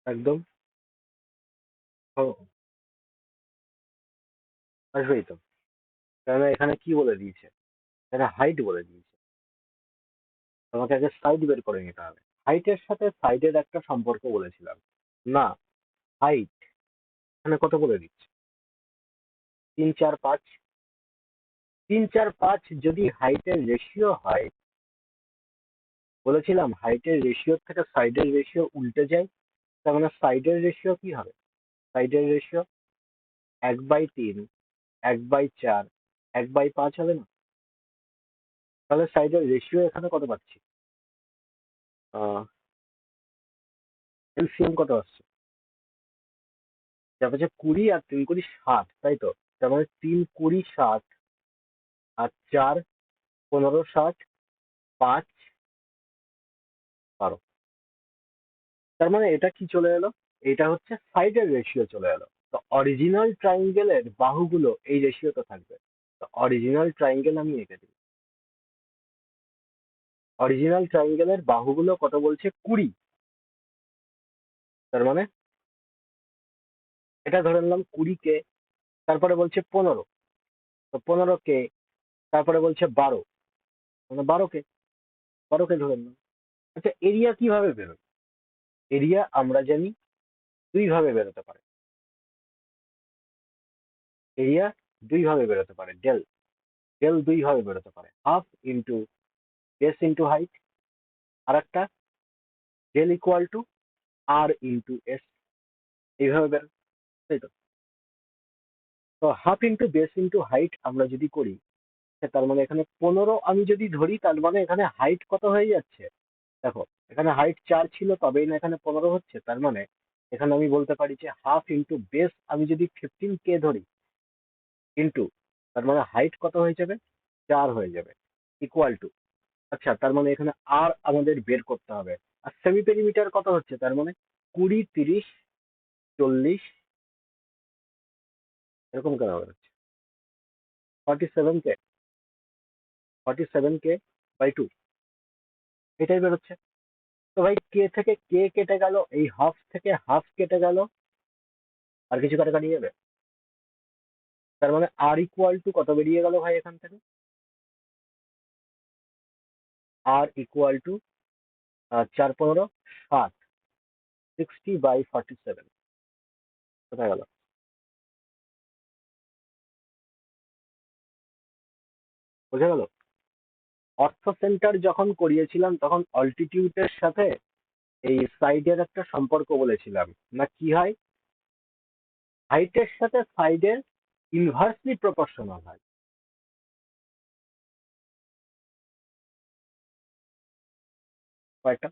একদম। ও, আসবেই তো, কারণ এখানে কি বলে দিয়েছে, এখানে হাইট বলে দিয়েছে। তোমাকে আগে সাইড বের করে নিতে হবে। হাইটের সাথে সাইডের একটা সম্পর্ক বলেছিলাম না, হাইট এখানে কত বলে দিচ্ছে, 3, 4, 5। 3, 4, 5 যদি হাইটের রেশিও হয়, বলেছিলাম হাইটের রেশিও থেকে সাইডের রেশিও উল্টে যায়, তার মানে সাইডের রেশিও কি হবে? সাইডের রেশিও 1/3, 1/4, 1/5 হবে না? তাহলে সাইডের রেশিও এখানে কত পাচ্ছি? এলসিএম কত আসছে? তারপর হচ্ছে 20 আর 3×20 = 60, তাই তো? তার মানে 3×20 = 60, আর 4 15 60, 5 12। তার মানে এটা কি চলে এলো? এটা হচ্ছে সাইডের রেশিও চলে এলো। তো অরিজিনাল ট্রাইঙ্গেলের বাহুগুলো এই রেশিওতে থাকবে। তো অরিজিনাল ট্রাইঙ্গেল আমি এঁকে দিই। অরিজিনাল ট্রাইঙ্গেলের বাহুগুলো কত বলছে? 20। তার মানে এটা ধরে নিলাম 20 কে, তারপরে বলছে 15, তো 15 কে, তারপরে বলছে 12, মানে 12কে ধরে নিলাম। আচ্ছা, এরিয়া কিভাবে বেরোয়? এরিয়া আমরা জানি দুই ভাবে বেরোতে পারে। এরিয়া দুই ভাবে বেরোতে পারে, ডেল। ডেল দুই ভাবে বেরোতে পারে, half into base into height, আর একটা del equal to r into s, এইভাবে বেরোয়, তাই তো? তো half into base into height আমরা যদি করি, তার মানে এখানে 15 আমি যদি ধরি, তার মানে এখানে হাইট কত হয়ে যাচ্ছে? দেখো, এখানে হাইট 4 ছিল, তবেই না এখানে 15 হচ্ছে। তার মানে এখানে আমি বলতে পারি যে হাফ ইন্টু বেস আমি যদি 15K ধরি, ইন্টু, তার মানে হাইট কত হয়ে যাবে? 4 হয়ে যাবে, ইকুয়াল টু। আচ্ছা, তার মানে এখানে আর আমাদের বের করতে হবে। আর সেমি পেরিমিটার কত হচ্ছে? তার মানে 20, 30, 40, এরকম কেন বেরোচ্ছে? 47K, 47K/2, এটাই বেরোচ্ছে। তো ভাই, কে থেকে কে কেটে গেল, এই হাফ থেকে হাফ কেটে গেল, আর কিছু কাটাকাটি যাবে? তার মানে আর ইকুয়াল টু কত বেরিয়ে গেল ভাই এখান থেকে? আর ইকুয়াল টু 4, 15, 60, 60/47। কোথায় গেল? বোঝা গেল? অর্থ সেন্টার যখন করিয়েছিলাম তখন অল্টিটিউডের সাথে এই সাইডের একটা সম্পর্ক বলেছিলাম, না কি হয়, হাইটের সাথে সাইডের ইনভার্সলি প্রপোর্শনাল হয়। কয়টা?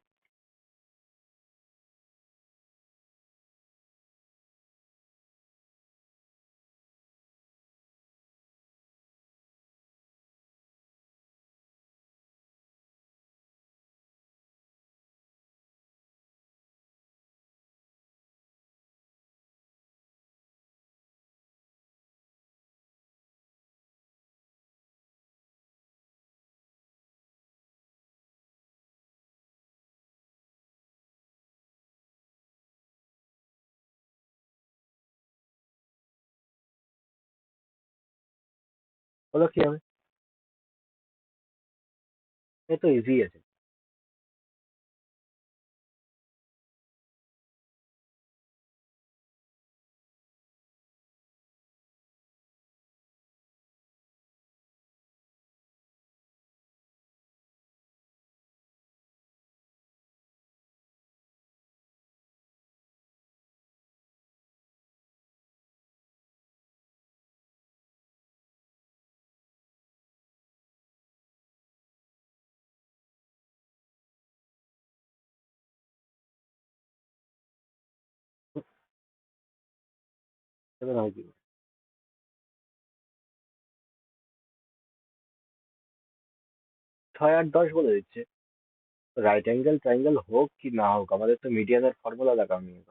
বলো কি হবে? এ তো ইজি আছে। এবার আমি কি বলবো? 6 আর 10 বলে দিচ্ছে। রাইট অ্যাঙ্গেল ট্রায়াঙ্গেল হোক কি না হোক, আমাদের তো মিডিয়ানের ফর্মুলা দেখাও নিয়ে।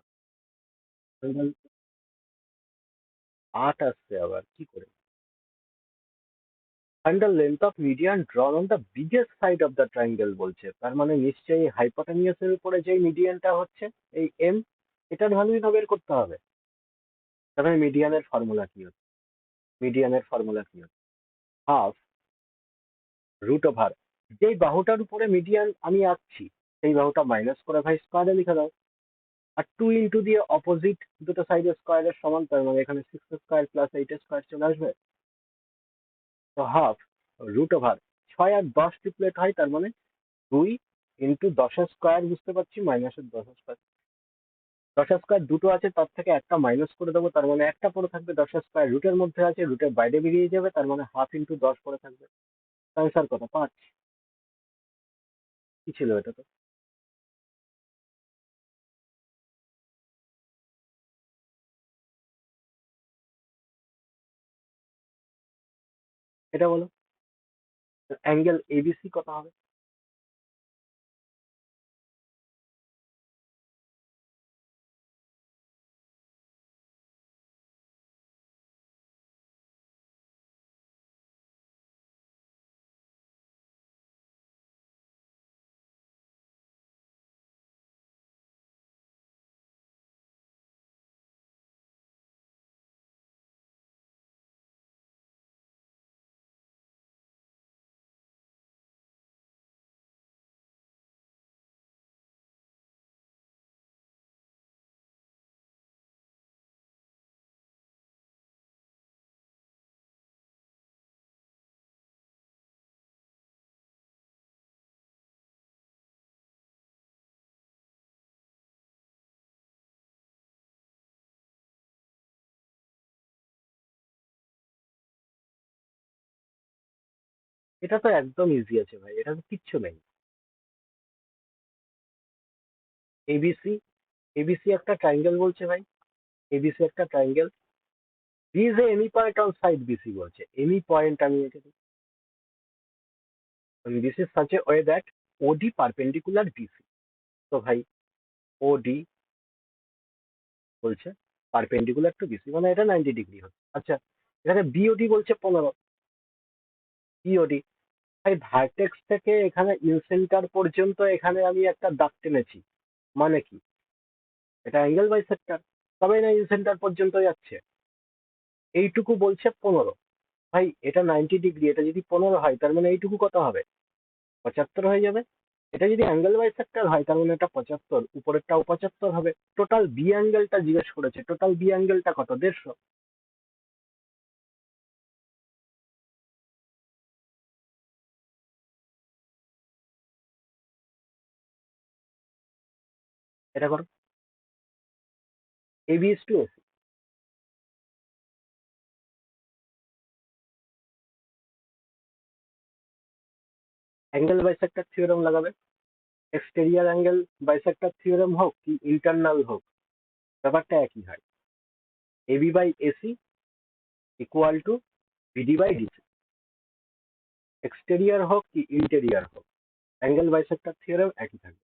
Triangle 8 আসছে আবার কি করে? Find the length of median ড্রন on the biggest side of the triangle বলছে, তার মানে নিশ্চয়ই হাইপোটেনিয়াসের উপরে যে মিডিয়ানটা হচ্ছে এই এম, এটার ভ্যালুই তো বের করতে হবে। তারপরে মিডিয়ানের ফর্মুলা কি হচ্ছে? মিডিয়ানের ফর্মুলা কি হচ্ছে? হাফ রুট ওভার যেই বাহুটার উপরে মিডিয়ান আমি আঁকছি সেই বাহুটা মাইনাস করে ভাই স্কোয়ারে লিখে দাও। আর 2 দিয়ে অপোজিট দুটো সাইডের স্কোয়ারের সমান, তার মানে এখানে 6 স্কোয়ার প্লাস 8 স্কোয়ার চলে আসবে। তো হাফ রুট ওভার 6 আর 10 ট্রিপলেট হয়, তার মানে 2 × 10 স্কোয়ার, বুঝতে পারছি মাইনাসের 10 স্কোয়ার। 10 স্কোয়ার দুটো আছে, তার থেকে একটা মাইনাস করে দেবো, তার মানে একটা পড়ে থাকবে। 10 স্কোয়ার রুটের মধ্যে আছে, রুটের বাইরে বেরিয়ে যাবে, তার মানে হাফ × 10 পড়ে থাকবে। অ্যান্সার কত? 5। কি ছিল এটা তো? এটা বলো, অ্যাঙ্গেল এবিসি কত হবে? এটা তো একদম ইজি আছে ভাই, এটা তো কিচ্ছু নেই। এবিসি, এবিসি একটা ট্রায়াঙ্গেল বলছে ভাই, এবিসি একটা triangle. B is any point on side BC বলছে, এনি পয়েন্ট আমি এঁকে দিই। This is such a way that OD perpendicular BC. তো ভাই ওডি বলছে পারপেন্ডিকুলার টু বিসি, মানে এটা 90 ডিগ্রি হচ্ছে। আচ্ছা, এখানে বিওডি বলছে 15। বিওডি ভাই ভার্টেক্স থেকে এখানে ইনসেন্টার পর্যন্ত এখানে আমি একটা দাগ টেনেছি, মানে কি? এটা অ্যাঙ্গেল বাই সেক্টর, তবে না ইনসেন্টার পর্যন্ত যাচ্ছে। এইটুকু বলছে 15। ভাই এটা 90 ডিগ্রি, এটা যদি 15 হয় তার মানে এইটুকু কত হবে? 75 হয়ে যাবে। এটা যদি অ্যাঙ্গেল বাই সেক্টর হয় তার মানে এটা 75, উপরেরটাও 75 হবে। টোটাল বি অ্যাঙ্গেলটা জিজ্ঞেস করেছে, টোটাল বি অ্যাঙ্গেলটা কত? 150। এটা করো, AB is to AC. Angle bisector theorem লাগাবে। এক্সটেরিয়ার অ্যাঙ্গেল বাইসেক্টর থিওরেম হোক কি ইন্টারনাল হোক, ব্যাপারটা একই হয়। AB by AC equal to BD by DC. Exterior হোক কি ইন্টেরিয়ার হোক, অ্যাঙ্গেল বাইসেক্টর থিওরেম একই থাকবে।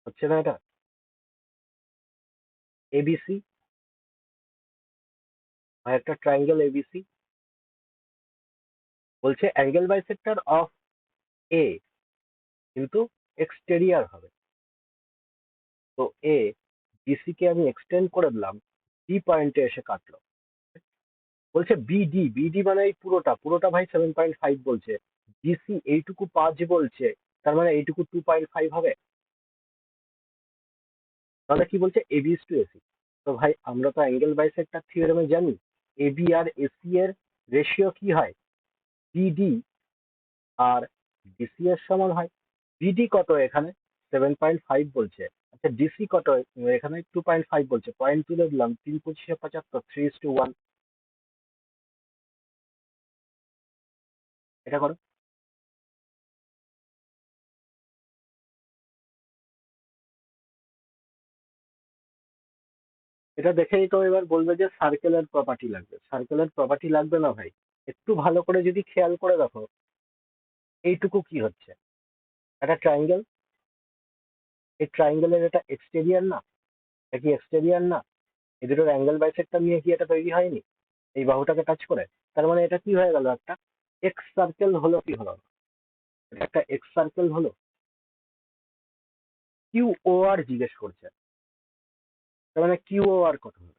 হচ্ছে না এটা? এবিসি আর একটা ট্রায়াঙ্গেল এবিসি, বলছে অ্যাঙ্গেল বাইসেক্টর অফ এ কিন্তু এক্সটেরিয়ার হবে। তো এ বিসি কে আমি এক্সটেন্ড করে দিলাম, বি পয়েন্টে এসে কাটলো। বলছে বিডি, বিডি মানে এই পুরোটা, পুরোটা ভাই 7.5 বলছে। ডিসি এইটুকু 5 বলছে, তার মানে এইটুকু 2.5 হবে। তাহলে কি বলছে, এবি ইজ টু এসি। তো ভাই আমরা তো অ্যাঙ্গেল বাইসেক্টর থিওরেমে জানি এবি আর এসি এর রেশিও কি হয়, বিডি আর ডিসি এর সমান হয়। বিডি কত এখানে, 7.5 বলছে। আচ্ছা ডিসি কত এখানে, 2.5 বলছে। পয়েন্ট তুলে দিলাম, 3×25=75, 3:1। এটা করো। এটা দেখেই তো এবার বলবে যে সার্কেলের প্রপার্টি লাগবে। সার্কেলের প্রপার্টি লাগবে না ভাই, একটু ভালো করে যদি খেয়াল করে দেখো, এইটুকু কি হচ্ছে, একটা ট্রায়াঙ্গেল। এই ট্রায়াঙ্গেলের এটা এক্সটেরিয়ার না? এটা কি এক্সটেরিয়ার না? এই দুটোর অ্যাঙ্গেল বাইসেক্টর নিয়ে কি এটা তৈরি হয়নি, এই বাহুটাকে টাচ করে? তার মানে এটা কি হয়ে গেল, একটা এক্স সার্কেল হলো কি হলো না? এটা একটা এক্স সার্কেল হলো। কিউ ও আর জিজ্ঞেস করছে, তার মানে কিউ ও আর কত হবে?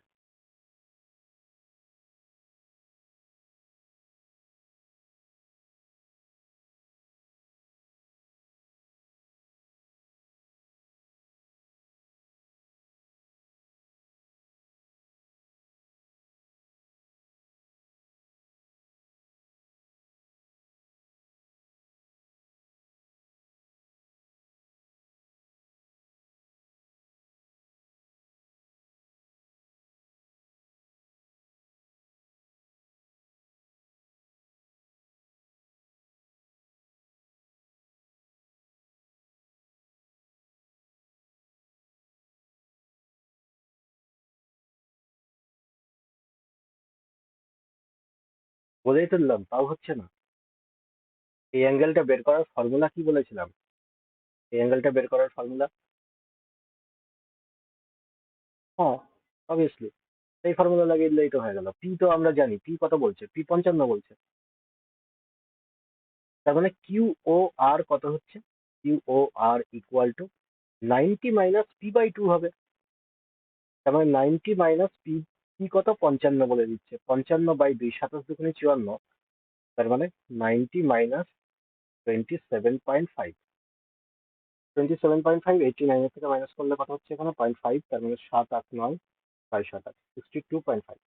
বলেই তো দিলাম, তাও হচ্ছে না। এই অ্যাঙ্গেলটা বের করার ফর্মুলা কি বলেছিলাম? এই অ্যাঙ্গেলটা বের করার ফর্মুলা, হ্যাঁ অবভিয়াসলি এই ফর্মুলা লাগিয়ে দিলেই তো হয়ে গেল। পি তো আমরা জানি, পি কত বলছে, পি 55 বলছে। তার মানে কিউ ও আর কত হচ্ছে, Q O R equal to 90 minus P by 2 হবে। তার মানে 90 মাইনাস পি, পি কত 55 বলে দিচ্ছে, 55/2, 27×2 = 54। তার মানে 90 মাইনাস 27.5, 27.5 89 থেকে মাইনাস করলে কত হচ্ছে এখানে 0.5, তার মানে 7, 8, 9, 6, 7, 8, 62.5।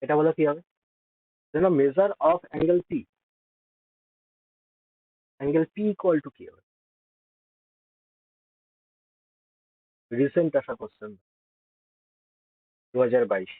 এটা বলে কি হবে, measure of angle P, angle P equal to কি হবে? রিসেন্ট আসা কোশ্চেন, 2022।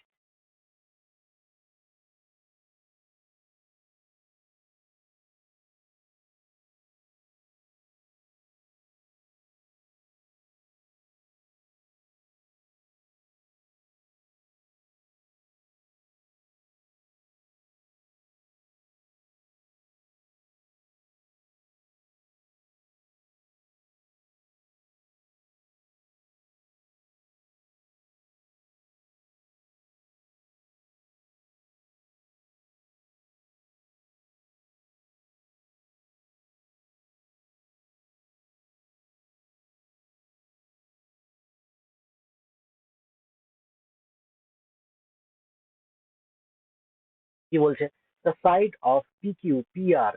কি বলছে? The side of PQPR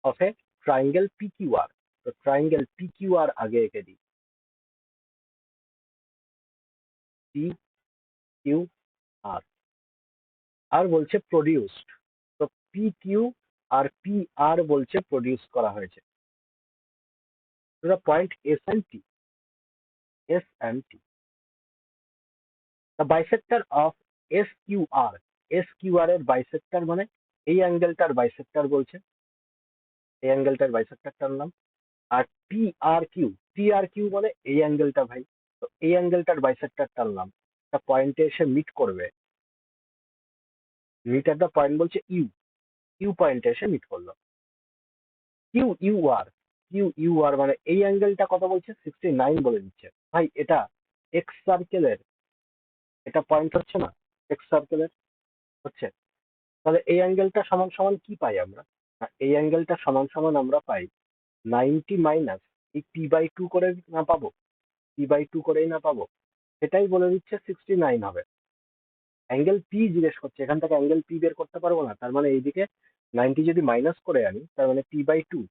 of a triangle PQR। তো ট্রাইঙ্গেল PQR আগে এঁকে দিই, PQR। আর বলছে প্রডিউসড। তো PQ আর PR বলছে প্রডিউস করা হয়েছে। Point S and T। The bisector of SQR। SQR এর বাইসেক্টর মানে এই অ্যাঙ্গেলটার বাইসেক্টর বলছে, এই অ্যাঙ্গেলটার বাইসেক্টর টানলাম। আর TRQ মানে এই অ্যাঙ্গেলটা ভাই, তো এই অ্যাঙ্গেলটার বাইসেক্টর টানলাম। তা পয়েন্টে এসে মিট করবে, মিট এট দ্য পয়েন্ট বলছে ইউ পয়েন্টে এসে মিট করলো। কিউ ইউ আর মানে এই অ্যাঙ্গেলটা কত বলছে? 69 বলে দিচ্ছে। ভাই এটা এক্স সার্কেলের, এটা পয়েন্ট হচ্ছে না এক্স সার্কেলের? হচ্ছে। তাহলে এই অ্যাঙ্গেলটা সমান সমান কি পাই আমরা? এই অ্যাঙ্গেলটা সমান সমান আমরা পাই 90 মাইনাস এই P/2 করে না পাবো, P/2 করেই না পাবো, সেটাই বলে দিচ্ছে 69 হবে। অ্যাঙ্গেল পি জিজ্ঞেস করছে, এখান থেকে অ্যাঙ্গেল পি বের করতে পারবো না, তার মানে এইদিকে 90 যদি মাইনাস করে আনি, তার মানে P/2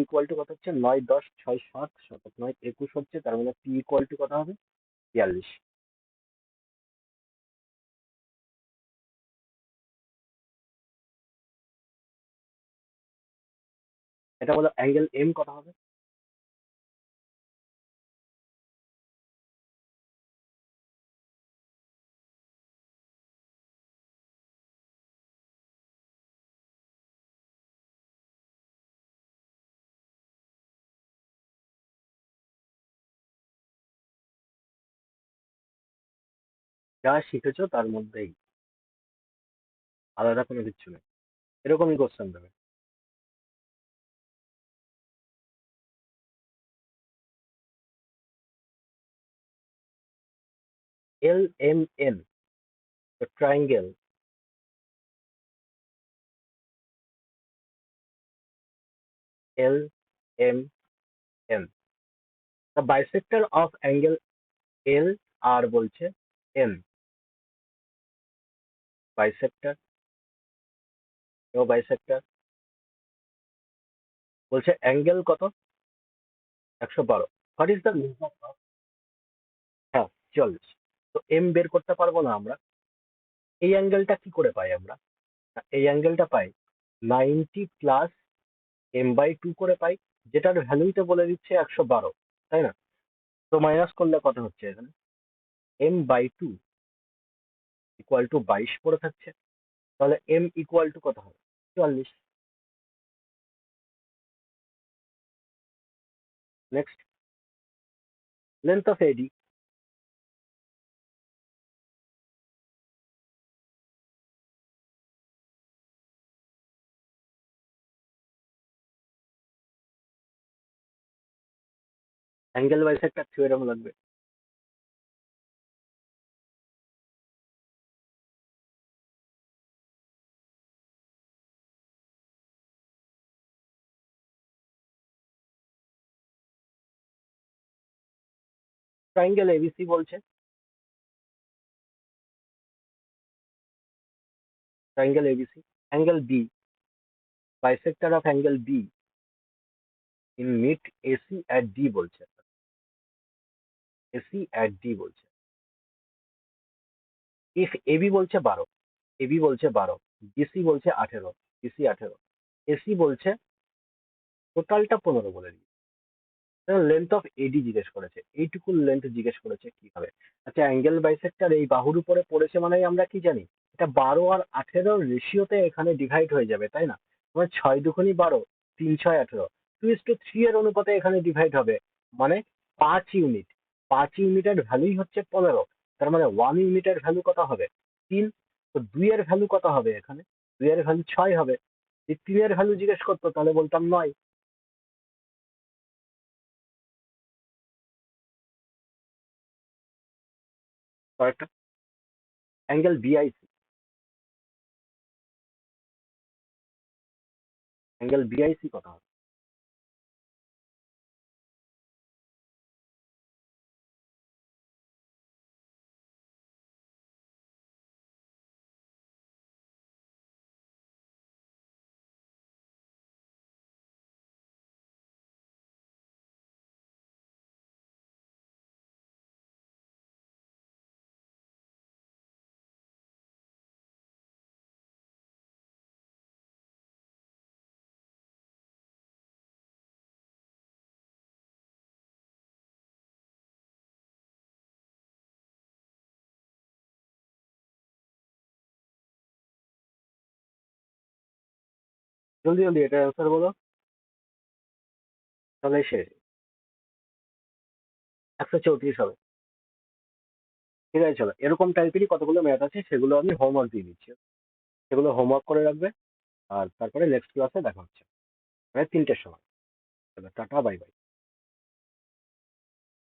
ইকুয়াল টু কত হচ্ছে? 9, 10, 6, 7, 7, 9, 21 হচ্ছে, তার মানে P ইকুয়াল টু কত হবে? 42। এটা বলো অ্যাঙ্গেল এম কত হবে? যা শিখেছো তার মধ্যেই, আলাদা কোনো কিছু নেই, এরকমই কোশ্চেন দেবে। LMN, the triangle LMN, the bisector of angle LR বলছে M, bisector, ও bisector বলছে অ্যাঙ্গেল কত? 112। What is the mean of? হ্যাঁ, 44। তো এম বের করতে পারবো না আমরা। এই অ্যাঙ্গেলটা কি করে পাই আমরা? এই অ্যাঙ্গেলটা পাই 90 প্লাস M/2 করে পাই, যেটার ভ্যালুই তো বলে দিচ্ছে 112, তাই না? তো মাইনাস করলে কত হচ্ছে এখানে? M/2 ইকুয়াল টু 22 পড়ে থাকছে। তাহলে এম ইকুয়াল টু কত হবে? 44। Next, length of AD. Angle bisector theorem লাগবে। ট্রাইঙ্গেল এবিসি বলছে, triangle ABC, angle B, bisector of angle B in mid AC at D বলছে, এসি অ্যাট ডি বলছে। If AB বলছে 12, এবি বলছে 12, BC বলছে 18, BC 18, AC বলছে টোটালটা 15 বলে দিই। লেন্থ অফ এডি জিজ্ঞেস করেছে, এইটুকু লেন্থ জিজ্ঞেস করেছে কি হবে? আচ্ছা, অ্যাঙ্গেল বাইসেক্টর এই বাহুর উপরে পড়েছে মানে আমরা কি জানি? এটা 12 আর 18 রেশিওতে এখানে ডিভাইড হয়ে যাবে, তাই না? মানে 6 দুগুণী 12, 3 6 18, 2:3 এর অনুপাতে এখানে ডিভাইড হবে, মানে 5 ইউনিট। 5 ইউনিটের ভ্যালুই হচ্ছে 15, তার মানে 1 ইউনিটের ভ্যালু কত হবে? 3। তো 2 এর ভ্যালু কত হবে এখানে? 2 এর ভ্যালু 6 হবে। যদি 3 এর ভ্যালু জিজ্ঞেস করতো তাহলে বলতাম 9। কয়েকটা অ্যাঙ্গেল বিআইসি, অ্যাঙ্গেল বিআইসি কত হবে? জলদি জলদি এটা অ্যান্সার বলো, তাহলে শেষ। 134 হবে। ঠিক আছে, চলো এরকম টাইপেরই কতগুলো ম্যাথ আছে, সেগুলো আমি হোমওয়ার্ক দিয়ে দিচ্ছি, সেগুলো হোমওয়ার্ক করে রাখবে। আর তারপরে নেক্সট ক্লাসে দেখা হচ্ছে প্রায় 3টের সময়। Tata, bye bye.